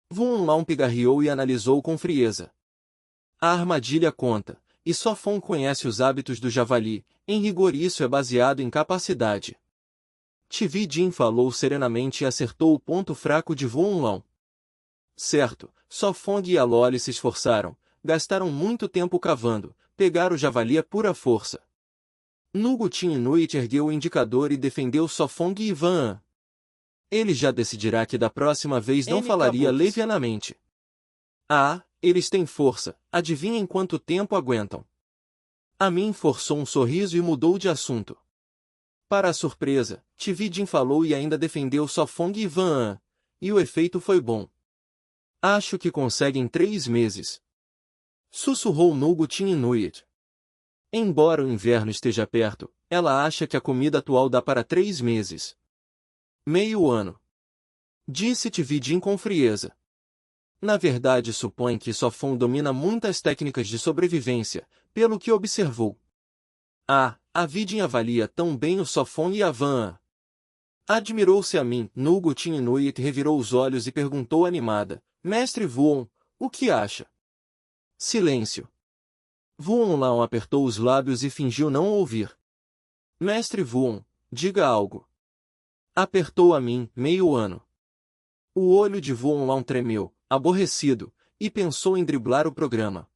Vuon Lan pigarreou e analisou com frieza. A armadilha conta, e Sofong conhece os hábitos do javali, em rigor isso é baseado em capacidade. Tivi Jin falou serenamente e acertou o ponto fraco de Vuon Lan. Certo, Sofong e a Loli se esforçaram, gastaram muito tempo cavando, pegar o javali a pura força. Nugutin Inuit ergueu o indicador e defendeu Sofong e Van. Ele já decidirá que da próxima vez não falaria levianamente. Ah, eles têm força, adivinhem quanto tempo aguentam. A mim forçou um sorriso e mudou de assunto. Para a surpresa, Tivi Jin falou e ainda defendeu Sofong e Van, e o efeito foi bom. Acho que conseguem 3 meses. Sussurrou Nugutin Inuit. Embora o inverno esteja perto, ela acha que a comida atual dá para 3 meses. Meio ano. Disse Tivi Jin com frieza. Na verdade supõe que Sofong domina muitas técnicas de sobrevivência, pelo que observou. Ah, a Vidin avalia tão bem o Sofong e a Van. Admirou-se a mim, Nugutin Inuit revirou os olhos e perguntou animada, Mestre Vuon, o que acha? Silêncio. Vuon Lan apertou os lábios e fingiu não ouvir. Mestre Vuon, diga algo. Apertou a mim, meio ano. O olho de Vuon Lan tremeu, aborrecido, e pensou em driblar o programa.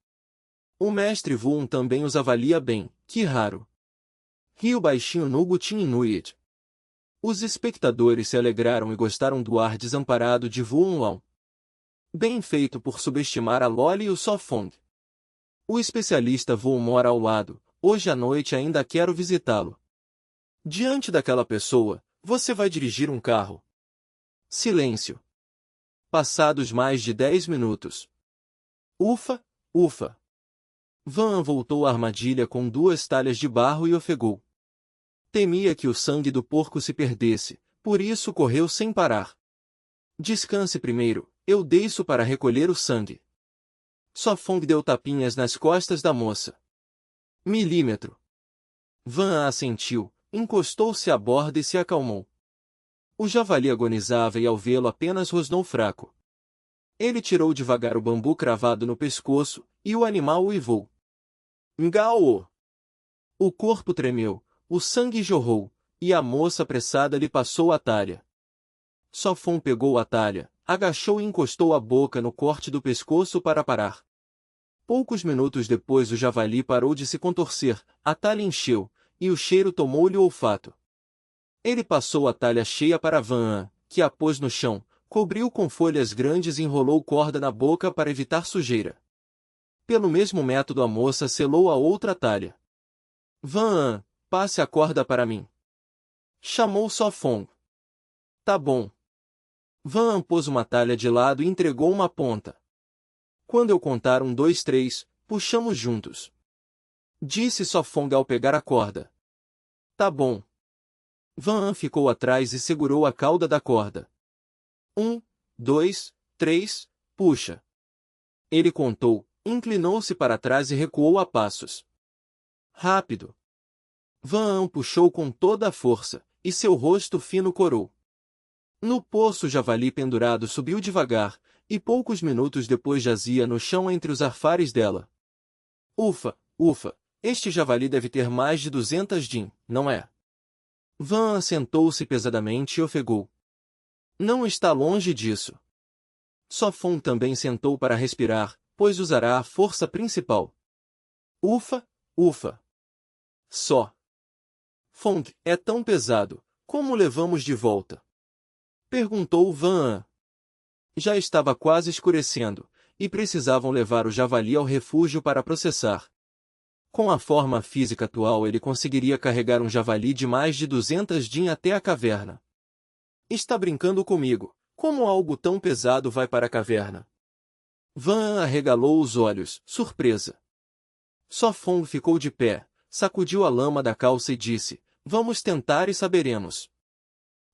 O mestre Vuon também os avalia bem, que raro. Riu baixinho Nugutin Inuit. Os espectadores se alegraram e gostaram do ar desamparado de Vuon Lan. Bem feito por subestimar a Loli e o Sofong. O especialista Vuon mora ao lado, hoje à noite ainda quero visitá-lo. Diante daquela pessoa, você vai dirigir um carro. Silêncio. Passados mais de 10 minutos. Ufa, ufa. Van voltou à armadilha com 2 talhas de barro e ofegou. Temia que o sangue do porco se perdesse, por isso correu sem parar. Descanse primeiro, eu desço para recolher o sangue. Sofong deu tapinhas nas costas da moça. Milímetro. Van assentiu, encostou-se à borda e se acalmou. O javali agonizava e ao vê-lo apenas rosnou fraco. Ele tirou devagar o bambu cravado no pescoço, e o animal uivou. Ngao! O corpo tremeu, o sangue jorrou, e a moça apressada lhe passou a talha. Sofong pegou a talha, agachou e encostou a boca no corte do pescoço para parar. Poucos minutos depois o javali parou de se contorcer, a talha encheu, e o cheiro tomou-lhe o olfato. Ele passou a talha cheia para Van, que a pôs no chão, cobriu com folhas grandes e enrolou corda na boca para evitar sujeira. Pelo mesmo método a moça selou a outra talha. Van, passe a corda para mim. Chamou Sofong. Tá bom. Van pôs uma talha de lado e entregou uma ponta. Quando eu contar 1, 2, 3, puxamos juntos. Disse Sofong ao pegar a corda. Tá bom. Van ficou atrás e segurou a cauda da corda. 1, 2, 3, puxa. Ele contou, inclinou-se para trás e recuou a passos. Rápido. Van puxou com toda a força, e seu rosto fino corou. No poço o javali pendurado subiu devagar, e poucos minutos depois jazia no chão entre os arfares dela. Ufa, ufa, este javali deve ter mais de 200 din, não é? Van sentou-se pesadamente e ofegou. Não está longe disso. Sofong também sentou para respirar, pois usará a força principal. Ufa, ufa. Só. Fong, é tão pesado, como o levamos de volta? Perguntou Van. Já estava quase escurecendo, e precisavam levar o javali ao refúgio para processar. Com a forma física atual ele conseguiria carregar um javali de mais de 200 din até a caverna. Está brincando comigo, como algo tão pesado vai para a caverna? Van arregalou os olhos, surpresa. Sofong ficou de pé, sacudiu a lama da calça e disse, vamos tentar e saberemos.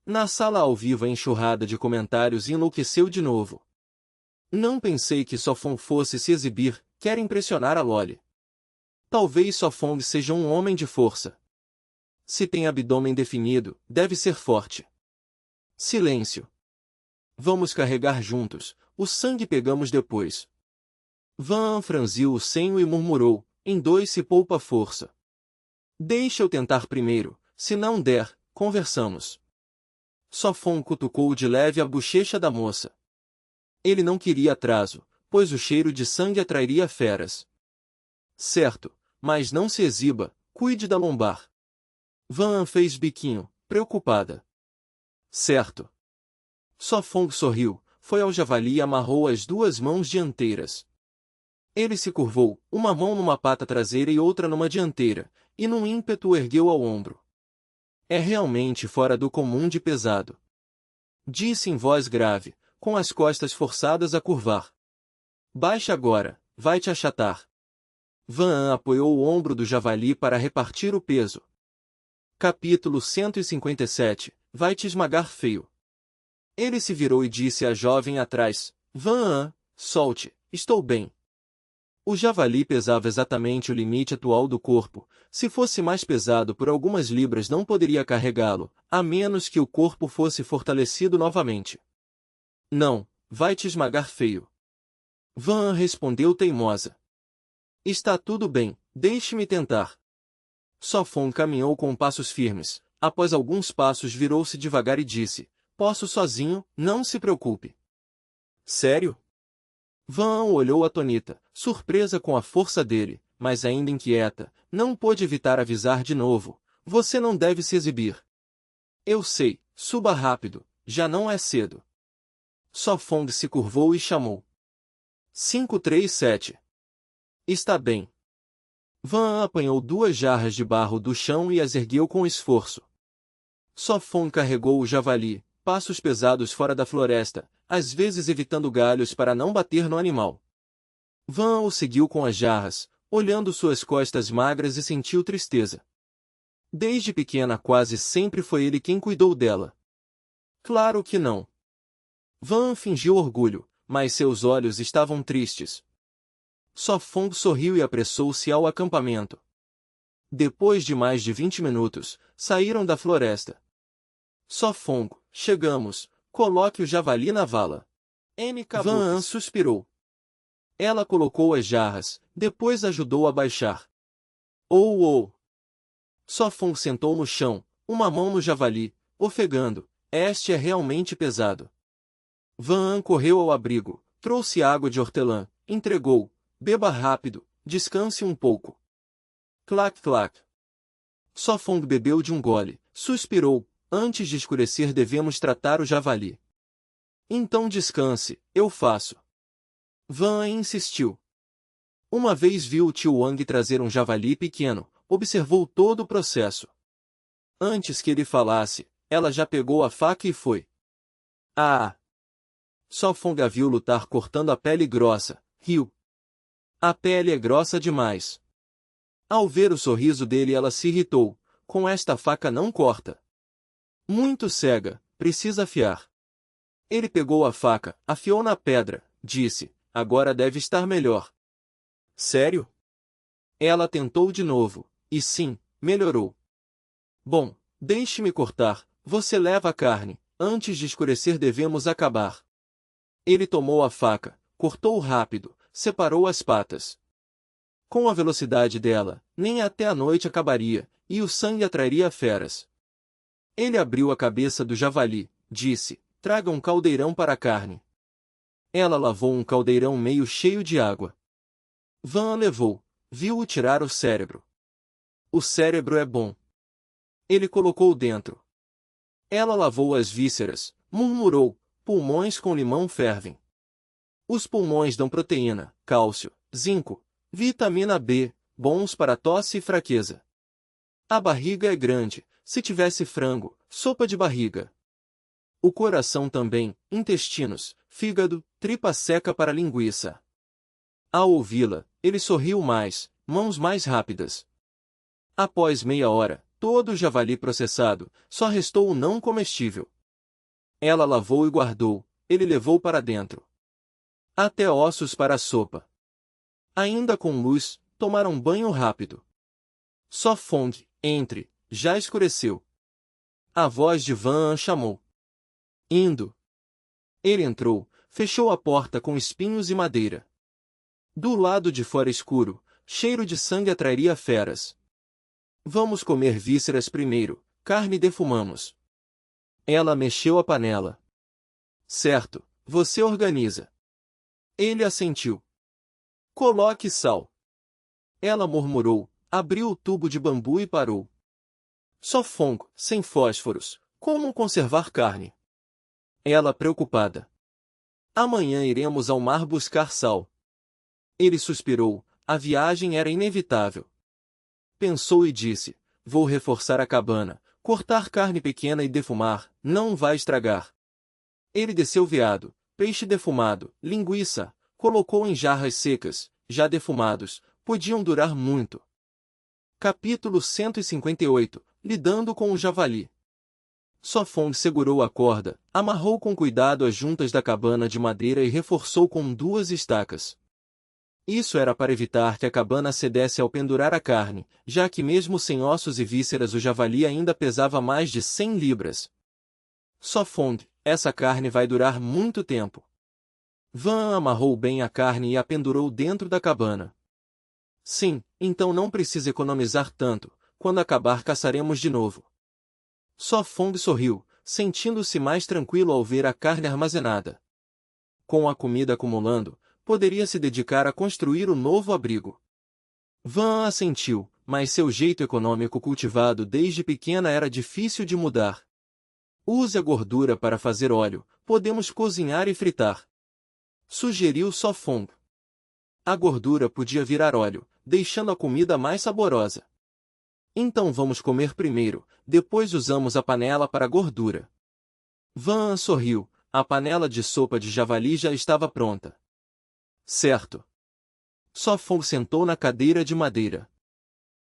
Na sala ao vivo a enxurrada de comentários enlouqueceu de novo. Não pensei que Sofong fosse se exibir, quer impressionar a Loli. Talvez Sofong seja um homem de força. Se tem abdômen definido, deve ser forte. Silêncio. Vamos carregar juntos, o sangue pegamos depois. Van franziu o senho e murmurou, em 2 se poupa força. Deixa eu tentar primeiro, se não der, conversamos. Sofong cutucou de leve a bochecha da moça. Ele não queria atraso, pois o cheiro de sangue atrairia feras. Certo, mas não se exiba, cuide da lombar. Van fez biquinho, preocupada. Certo. Sofong sorriu, foi ao javali e amarrou as 2 mãos dianteiras. Ele se curvou, uma mão numa pata traseira e outra numa dianteira, e num ímpeto o ergueu ao ombro. É realmente fora do comum de pesado. Disse em voz grave, com as costas forçadas a curvar. Baixa agora, vai te achatar. Van apoiou o ombro do javali para repartir o peso. Capítulo 157, vai te esmagar feio. Ele se virou e disse à jovem atrás, Van, solte, estou bem. O javali pesava exatamente o limite atual do corpo, se fosse mais pesado por algumas libras não poderia carregá-lo, a menos que o corpo fosse fortalecido novamente. Não, vai te esmagar feio. Van respondeu teimosa. Está tudo bem, deixe-me tentar. Sofong caminhou com passos firmes, após alguns passos virou-se devagar e disse, posso sozinho, não se preocupe. Sério? Van olhou atônita, surpresa com a força dele, mas ainda inquieta, não pôde evitar avisar de novo, você não deve se exibir. Eu sei, suba rápido, já não é cedo. Sofong se curvou e chamou. 537. Está bem. Van apanhou 2 jarras de barro do chão e as ergueu com esforço. Sofong carregou o javali, passos pesados fora da floresta, às vezes evitando galhos para não bater no animal. Van o seguiu com as jarras, olhando suas costas magras e sentiu tristeza. Desde pequena quase sempre foi ele quem cuidou dela. Claro que não. Van fingiu orgulho, mas seus olhos estavam tristes. Sofong sorriu e apressou-se ao acampamento. Depois de mais de 20 minutos, saíram da floresta. Sofong, chegamos, coloque o javali na vala. Van suspirou. Ela colocou as jarras, depois ajudou a baixar. Oh! Sofong sentou no chão, uma mão no javali, ofegando, este é realmente pesado. Van correu ao abrigo, trouxe água de hortelã, entregou, beba rápido, descanse um pouco. Clac, clac. Sofong bebeu de um gole, suspirou, antes de escurecer devemos tratar o javali. Então descanse, eu faço. Van insistiu. Uma vez viu o tio Wang trazer um javali pequeno, observou todo o processo. Antes que ele falasse, ela já pegou a faca e foi. Ah! Sofong a viu lutar cortando a pele grossa, riu. A pele é grossa demais. Ao ver o sorriso dele, ela se irritou. Com esta faca não corta. Muito cega, precisa afiar. Ele pegou a faca, afiou na pedra, disse, agora deve estar melhor. Sério? Ela tentou de novo, e sim, melhorou. Bom, deixe-me cortar, você leva a carne, antes de escurecer devemos acabar. Ele tomou a faca, cortou rápido, separou as patas. Com a velocidade dela, nem até a noite acabaria, e o sangue atrairia feras. Ele abriu a cabeça do javali, disse, traga um caldeirão para a carne. Ela lavou um caldeirão meio cheio de água. Van a levou, viu-o tirar o cérebro. O cérebro é bom. Ele colocou dentro. Ela lavou as vísceras, murmurou, pulmões com limão fervem. Os pulmões dão proteína, cálcio, zinco, vitamina B, bons para tosse e fraqueza. A barriga é grande, se tivesse frango, sopa de barriga. O coração também, intestinos, fígado, tripa seca para linguiça. Ao ouvi-la, ele sorriu mais, mãos mais rápidas. Após meia hora, todo o javali processado, só restou o não comestível. Ela lavou e guardou, ele levou para dentro. Até ossos para a sopa. Ainda com luz, tomaram banho rápido. Só Fong, entre, já escureceu. A voz de Van chamou. Indo. Ele entrou, fechou a porta com espinhos e madeira. Do lado de fora escuro, cheiro de sangue atrairia feras. Vamos comer vísceras primeiro, carne defumamos. Ela mexeu a panela. Certo, você organiza. Ele assentiu. Coloque sal. Ela murmurou, abriu o tubo de bambu e parou. Só Fong, sem fósforos, como conservar carne? Ela preocupada. Amanhã iremos ao mar buscar sal. Ele suspirou, a viagem era inevitável. Pensou e disse, vou reforçar a cabana, cortar carne pequena e defumar, não vai estragar. Ele desceu veado, peixe defumado, linguiça, colocou em jarras secas, já defumados, podiam durar muito. Capítulo 158, Lidando com o javali. Só Fong segurou a corda, amarrou com cuidado as juntas da cabana de madeira e reforçou com 2 estacas. Isso era para evitar que a cabana cedesse ao pendurar a carne, já que mesmo sem ossos e vísceras o javali ainda pesava mais de 100 libras. Só Fong, essa carne vai durar muito tempo. Van amarrou bem a carne e a pendurou dentro da cabana. Sim, então não precisa economizar tanto, quando acabar caçaremos de novo. Só Fong sorriu, sentindo-se mais tranquilo ao ver a carne armazenada. Com a comida acumulando, poderia se dedicar a construir o novo abrigo. Van assentiu, mas seu jeito econômico cultivado desde pequena era difícil de mudar. Use a gordura para fazer óleo, podemos cozinhar e fritar. Sugeriu Só Fong. A gordura podia virar óleo, deixando a comida mais saborosa. Então vamos comer primeiro, depois usamos a panela para a gordura. Van sorriu, a panela de sopa de javali já estava pronta. Certo. Só Fong sentou na cadeira de madeira.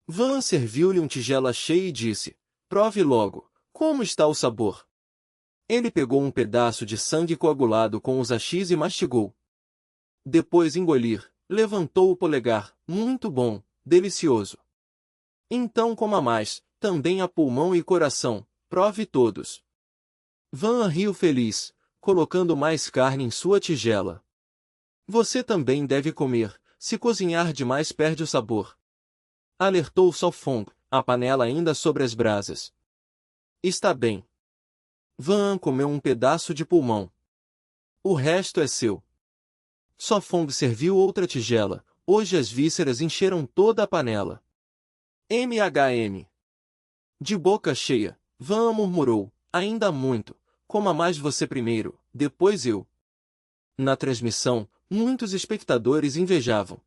Van serviu-lhe um tigela cheia e disse, prove logo, como está o sabor? Ele pegou um pedaço de sangue coagulado com os hachis e mastigou. Depois engolir, levantou o polegar, muito bom, delicioso. Então coma mais, também há pulmão e coração, prove todos. Van riu feliz, colocando mais carne em sua tigela. Você também deve comer, se cozinhar demais perde o sabor. Alertou Só Fong, a panela ainda sobre as brasas. Está bem. Van comeu um pedaço de pulmão. O resto é seu. Só Fong serviu outra tigela, hoje as vísceras encheram toda a panela. MHM. De boca cheia, Van murmurou, ainda há muito, coma mais você primeiro, depois eu. Na transmissão, muitos espectadores invejavam.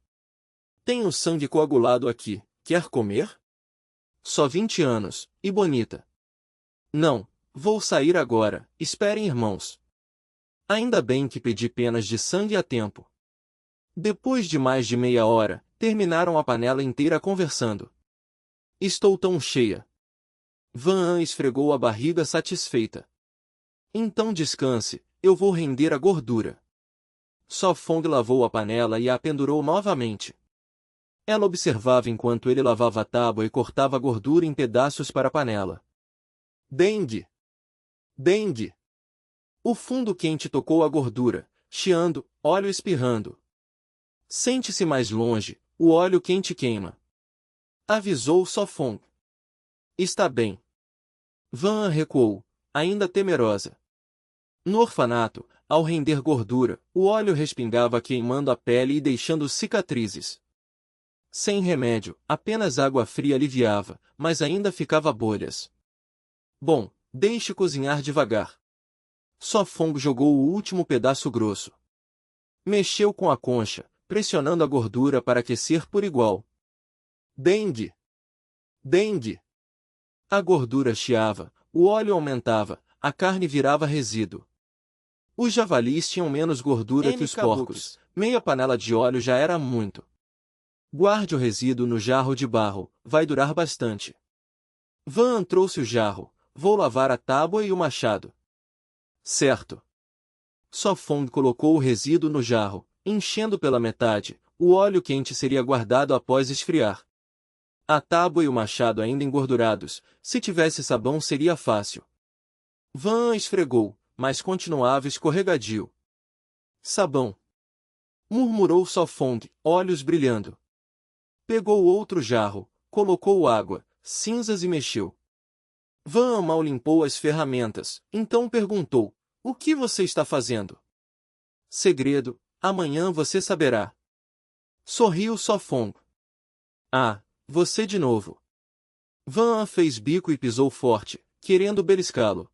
Tenho sangue coagulado aqui, quer comer? Só 20 anos, e bonita. Não, vou sair agora, esperem irmãos. Ainda bem que pedi penas de sangue a tempo. Depois de mais de meia hora, terminaram a panela inteira conversando. Estou tão cheia. Van esfregou a barriga satisfeita. Então descanse, eu vou render a gordura. So Fong lavou a panela e a pendurou novamente. Ela observava enquanto ele lavava a tábua e cortava a gordura em pedaços para a panela. Deng! Deng! O fundo quente tocou a gordura, chiando, óleo espirrando. Sente-se mais longe, o óleo quente queima. Avisou So Fong. Está bem. Van recuou, ainda temerosa. No orfanato, ao render gordura, o óleo respingava queimando a pele e deixando cicatrizes. Sem remédio, apenas água fria aliviava, mas ainda ficava bolhas. Bom, deixe cozinhar devagar. So Fong jogou o último pedaço grosso. Mexeu com a concha, pressionando a gordura para aquecer por igual. Deng! Deng! A gordura chiava, o óleo aumentava, a carne virava resíduo. Os javalis tinham menos gordura que os porcos, meia panela de óleo já era muito. Guarde o resíduo no jarro de barro, vai durar bastante. Van trouxe o jarro, vou lavar a tábua e o machado. Certo. So Fong colocou o resíduo no jarro, enchendo pela metade, o óleo quente seria guardado após esfriar. A tábua e o machado ainda engordurados, se tivesse sabão seria fácil. Van esfregou, mas continuava escorregadio. Sabão! Murmurou So Fong, olhos brilhando. Pegou outro jarro, colocou água, cinzas e mexeu. Van mal limpou as ferramentas, então perguntou, o que você está fazendo? Segredo, amanhã você saberá. Sorriu So Fong. Ah, você de novo. Van fez bico e pisou forte, querendo beliscá-lo.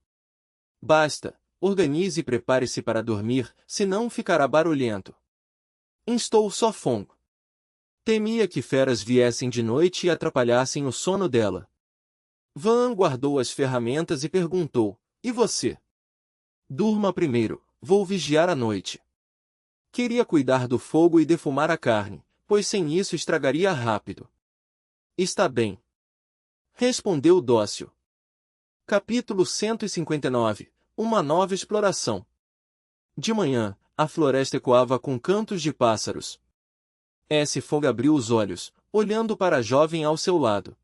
Basta, organize e prepare-se para dormir, senão ficará barulhento. Instou So Fong. Temia que feras viessem de noite e atrapalhassem o sono dela. Van guardou as ferramentas e perguntou, e você? Durma primeiro, vou vigiar à noite. Queria cuidar do fogo e defumar a carne, pois sem isso estragaria rápido. Está bem. Respondeu dócil. Capítulo 159. Uma nova exploração. De manhã, a floresta ecoava com cantos de pássaros. S. Fogg abriu os olhos, olhando para a jovem ao seu lado.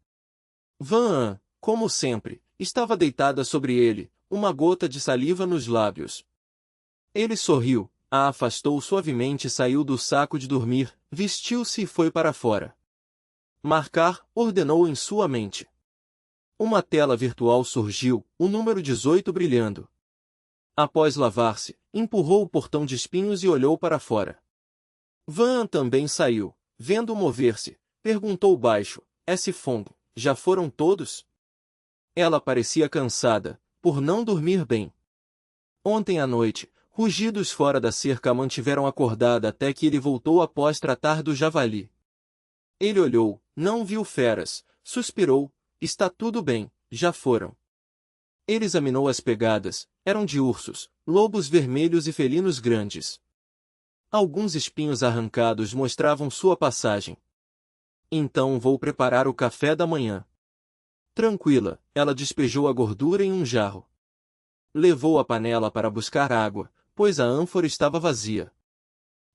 Van, como sempre, estava deitada sobre ele, uma gota de saliva nos lábios. Ele sorriu, a afastou suavemente e saiu do saco de dormir, vestiu-se e foi para fora. Marcar, ordenou em sua mente. Uma tela virtual surgiu, o número 18 brilhando. Após lavar-se, empurrou o portão de espinhos e olhou para fora. Van também saiu, vendo-o mover-se, perguntou baixo, S. Fong, já foram todos? Ela parecia cansada, por não dormir bem. Ontem à noite, rugidos fora da cerca a mantiveram acordada até que ele voltou após tratar do javali. Ele olhou, não viu feras, suspirou, está tudo bem, já foram. Ele examinou as pegadas, eram de ursos, lobos vermelhos e felinos grandes. Alguns espinhos arrancados mostravam sua passagem. Então vou preparar o café da manhã. Tranquila, ela despejou a gordura em um jarro. Levou a panela para buscar água, pois a ânfora estava vazia.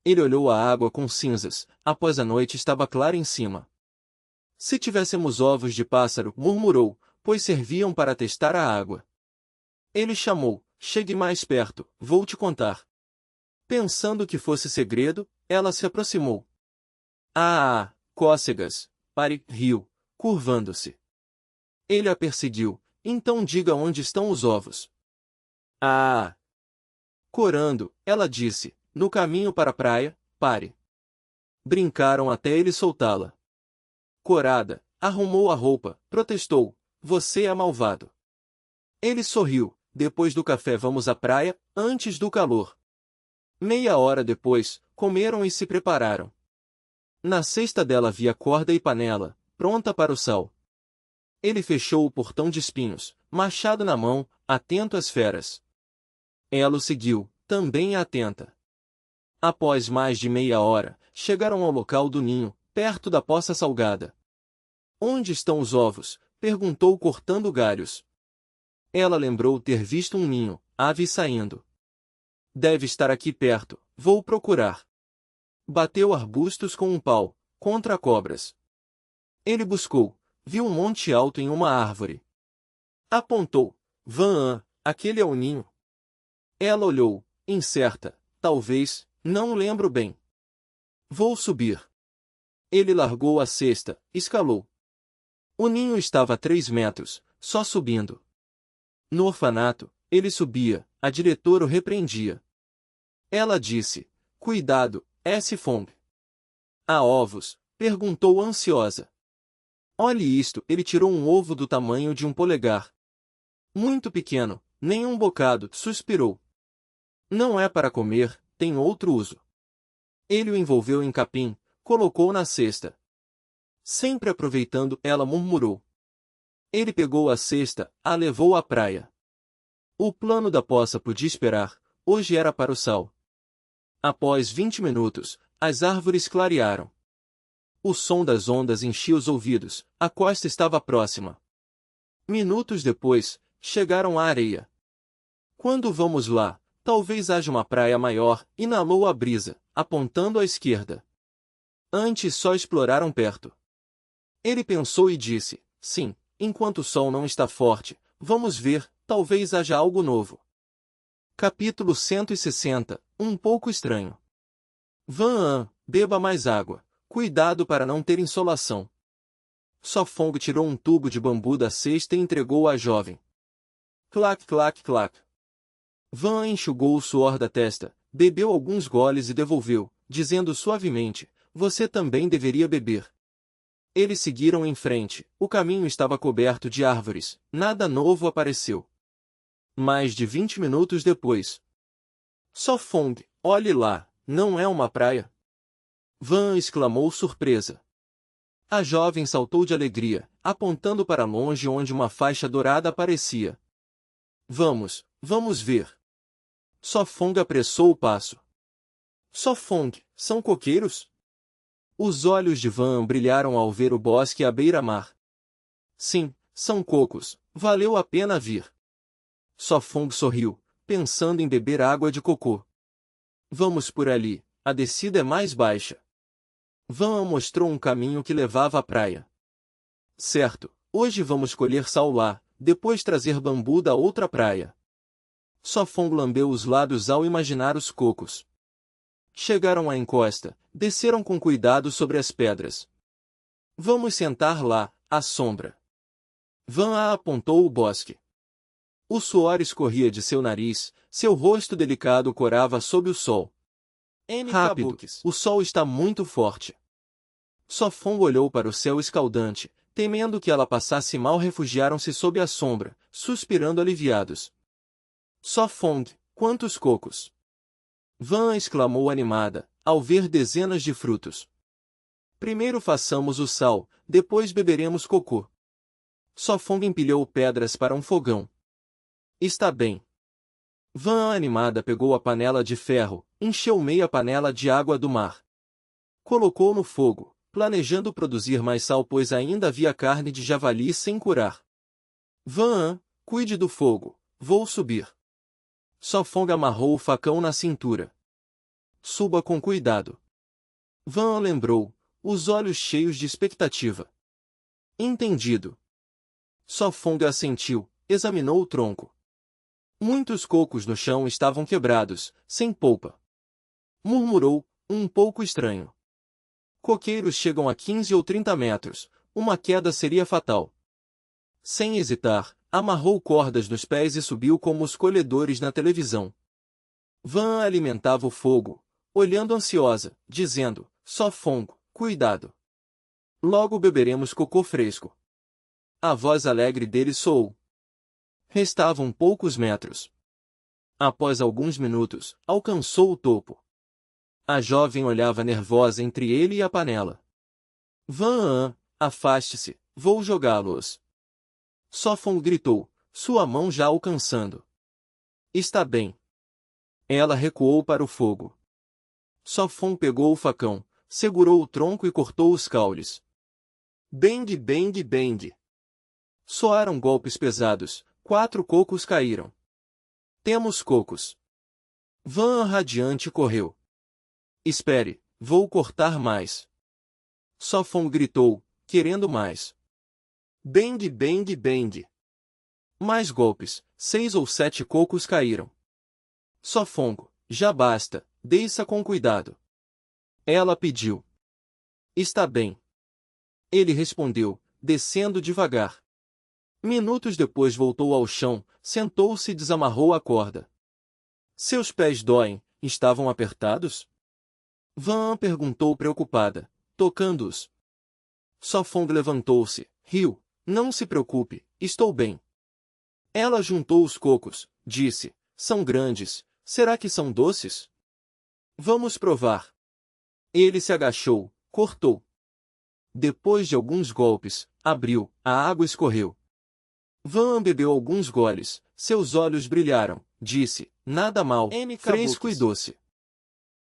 Ele olhou a água com cinzas, após a noite estava clara em cima. Se tivéssemos ovos de pássaro, murmurou, pois serviam para testar a água. Ele chamou, chegue mais perto, vou te contar. Pensando que fosse segredo, ela se aproximou. Ah, cócegas, pare, riu, curvando-se. Ele a perseguiu, então diga onde estão os ovos. Ah! Corando, ela disse, no caminho para a praia, pare. Brincaram até ele soltá-la. Corada, arrumou a roupa, protestou, você é malvado. Ele sorriu, depois do café vamos à praia, antes do calor. Meia hora depois, comeram e se prepararam. Na cesta dela havia corda e panela, pronta para o sal. Ele fechou o portão de espinhos, machado na mão, atento às feras. Ela o seguiu, também atenta. Após mais de meia hora, chegaram ao local do ninho, perto da poça salgada. Onde estão os ovos? Perguntou cortando galhos. Ela lembrou ter visto um ninho, ave saindo. Deve estar aqui perto, vou procurar. Bateu arbustos com um pau, contra cobras. Ele buscou, viu um monte alto em uma árvore. Apontou. Van, aquele é o ninho. Ela olhou, incerta, talvez, não lembro bem. Vou subir. Ele largou a cesta, escalou. O ninho estava a 3 metros, só subindo. No orfanato, ele subia, a diretora o repreendia. Ela disse, cuidado, S-Fong. Há ovos? Perguntou ansiosa. Olhe isto, ele tirou um ovo do tamanho de um polegar. Muito pequeno, nem um bocado, suspirou. Não é para comer, tem outro uso. Ele o envolveu em capim, colocou na cesta. Sempre aproveitando, ela murmurou. Ele pegou a cesta, a levou à praia. O plano da poça podia esperar, hoje era para o sal. Após 20 minutos, as árvores clarearam. O som das ondas enchia os ouvidos, a costa estava próxima. Minutos depois, chegaram à areia. Quando vamos lá, talvez haja uma praia maior, inalou a brisa, apontando à esquerda. Antes só exploraram perto. Ele pensou e disse, sim, enquanto o sol não está forte, vamos ver, talvez haja algo novo. Capítulo 160, um pouco estranho. Van, beba mais água. Cuidado para não ter insolação. So-Fong tirou um tubo de bambu da cesta e entregou à jovem. Clac, clac, clac. Van enxugou o suor da testa, bebeu alguns goles e devolveu, dizendo suavemente, você também deveria beber. Eles seguiram em frente, o caminho estava coberto de árvores, nada novo apareceu. Mais de 20 minutos depois. So-Fong, olhe lá, não é uma praia? Van exclamou surpresa. A jovem saltou de alegria, apontando para longe onde uma faixa dourada aparecia. Vamos ver. So-Fong apressou o passo. So-Fong, são coqueiros? Os olhos de Van brilharam ao ver o bosque à beira-mar. Sim, são cocos, valeu a pena vir. So-Fong sorriu, pensando em beber água de cocô. Vamos por ali, a descida é mais baixa. Van mostrou um caminho que levava à praia. Certo, hoje vamos colher sal lá, depois trazer bambu da outra praia. So-Fong lambeu os lábios ao imaginar os cocos. Chegaram à encosta, desceram com cuidado sobre as pedras. Vamos sentar lá, à sombra. Van apontou o bosque. O suor escorria de seu nariz, seu rosto delicado corava sob o sol. Rápido, o sol está muito forte. So-Fong olhou para o céu escaldante, temendo que ela passasse mal, refugiaram-se sob a sombra, suspirando aliviados. So-Fong, quantos cocos! Van exclamou animada, ao ver dezenas de frutos. Primeiro façamos o sal, depois beberemos cocô. So-Fong empilhou pedras para um fogão. Está bem. Van animada pegou a panela de ferro, encheu meia panela de água do mar. Colocou no fogo, planejando produzir mais sal pois ainda havia carne de javali sem curar. Van, cuide do fogo, vou subir. So-Fong amarrou o facão na cintura. Suba com cuidado. Van lembrou, os olhos cheios de expectativa. Entendido. So-Fong assentiu, examinou o tronco. Muitos cocos no chão estavam quebrados, sem polpa. Murmurou, um pouco estranho. Coqueiros chegam a 15 ou 30 metros, uma queda seria fatal. Sem hesitar, amarrou cordas nos pés e subiu como os colhedores na televisão. Van alimentava o fogo, olhando ansiosa, dizendo, So-Fong, cuidado. Logo beberemos cocô fresco. A voz alegre dele soou. Restavam poucos metros. Após alguns minutos, alcançou o topo. A jovem olhava nervosa entre ele e a panela. Van, afaste-se, vou jogá-los. So-Fong gritou, sua mão já alcançando. Está bem. Ela recuou para o fogo. So-Fong pegou o facão, segurou o tronco e cortou os caules. Bend, bend, bend. Soaram golpes pesados, 4 cocos caíram. Temos cocos. Van radiante correu. Espere, vou cortar mais. Sofon gritou, querendo mais. Bend, bend, bend. Mais golpes, 6 ou 7 cocos caíram. Sofongo, já basta, desça com cuidado. Ela pediu. Está bem. Ele respondeu, descendo devagar. Minutos depois voltou ao chão, sentou-se e desamarrou a corda. Seus pés doem, estavam apertados? Van perguntou preocupada, tocando-os. Sofong levantou-se, riu. Não se preocupe, estou bem. Ela juntou os cocos, disse, são grandes, será que são doces? Vamos provar. Ele se agachou, cortou. Depois de alguns golpes, abriu, a água escorreu. Van bebeu alguns goles, seus olhos brilharam, disse, nada mal, fresco e doce.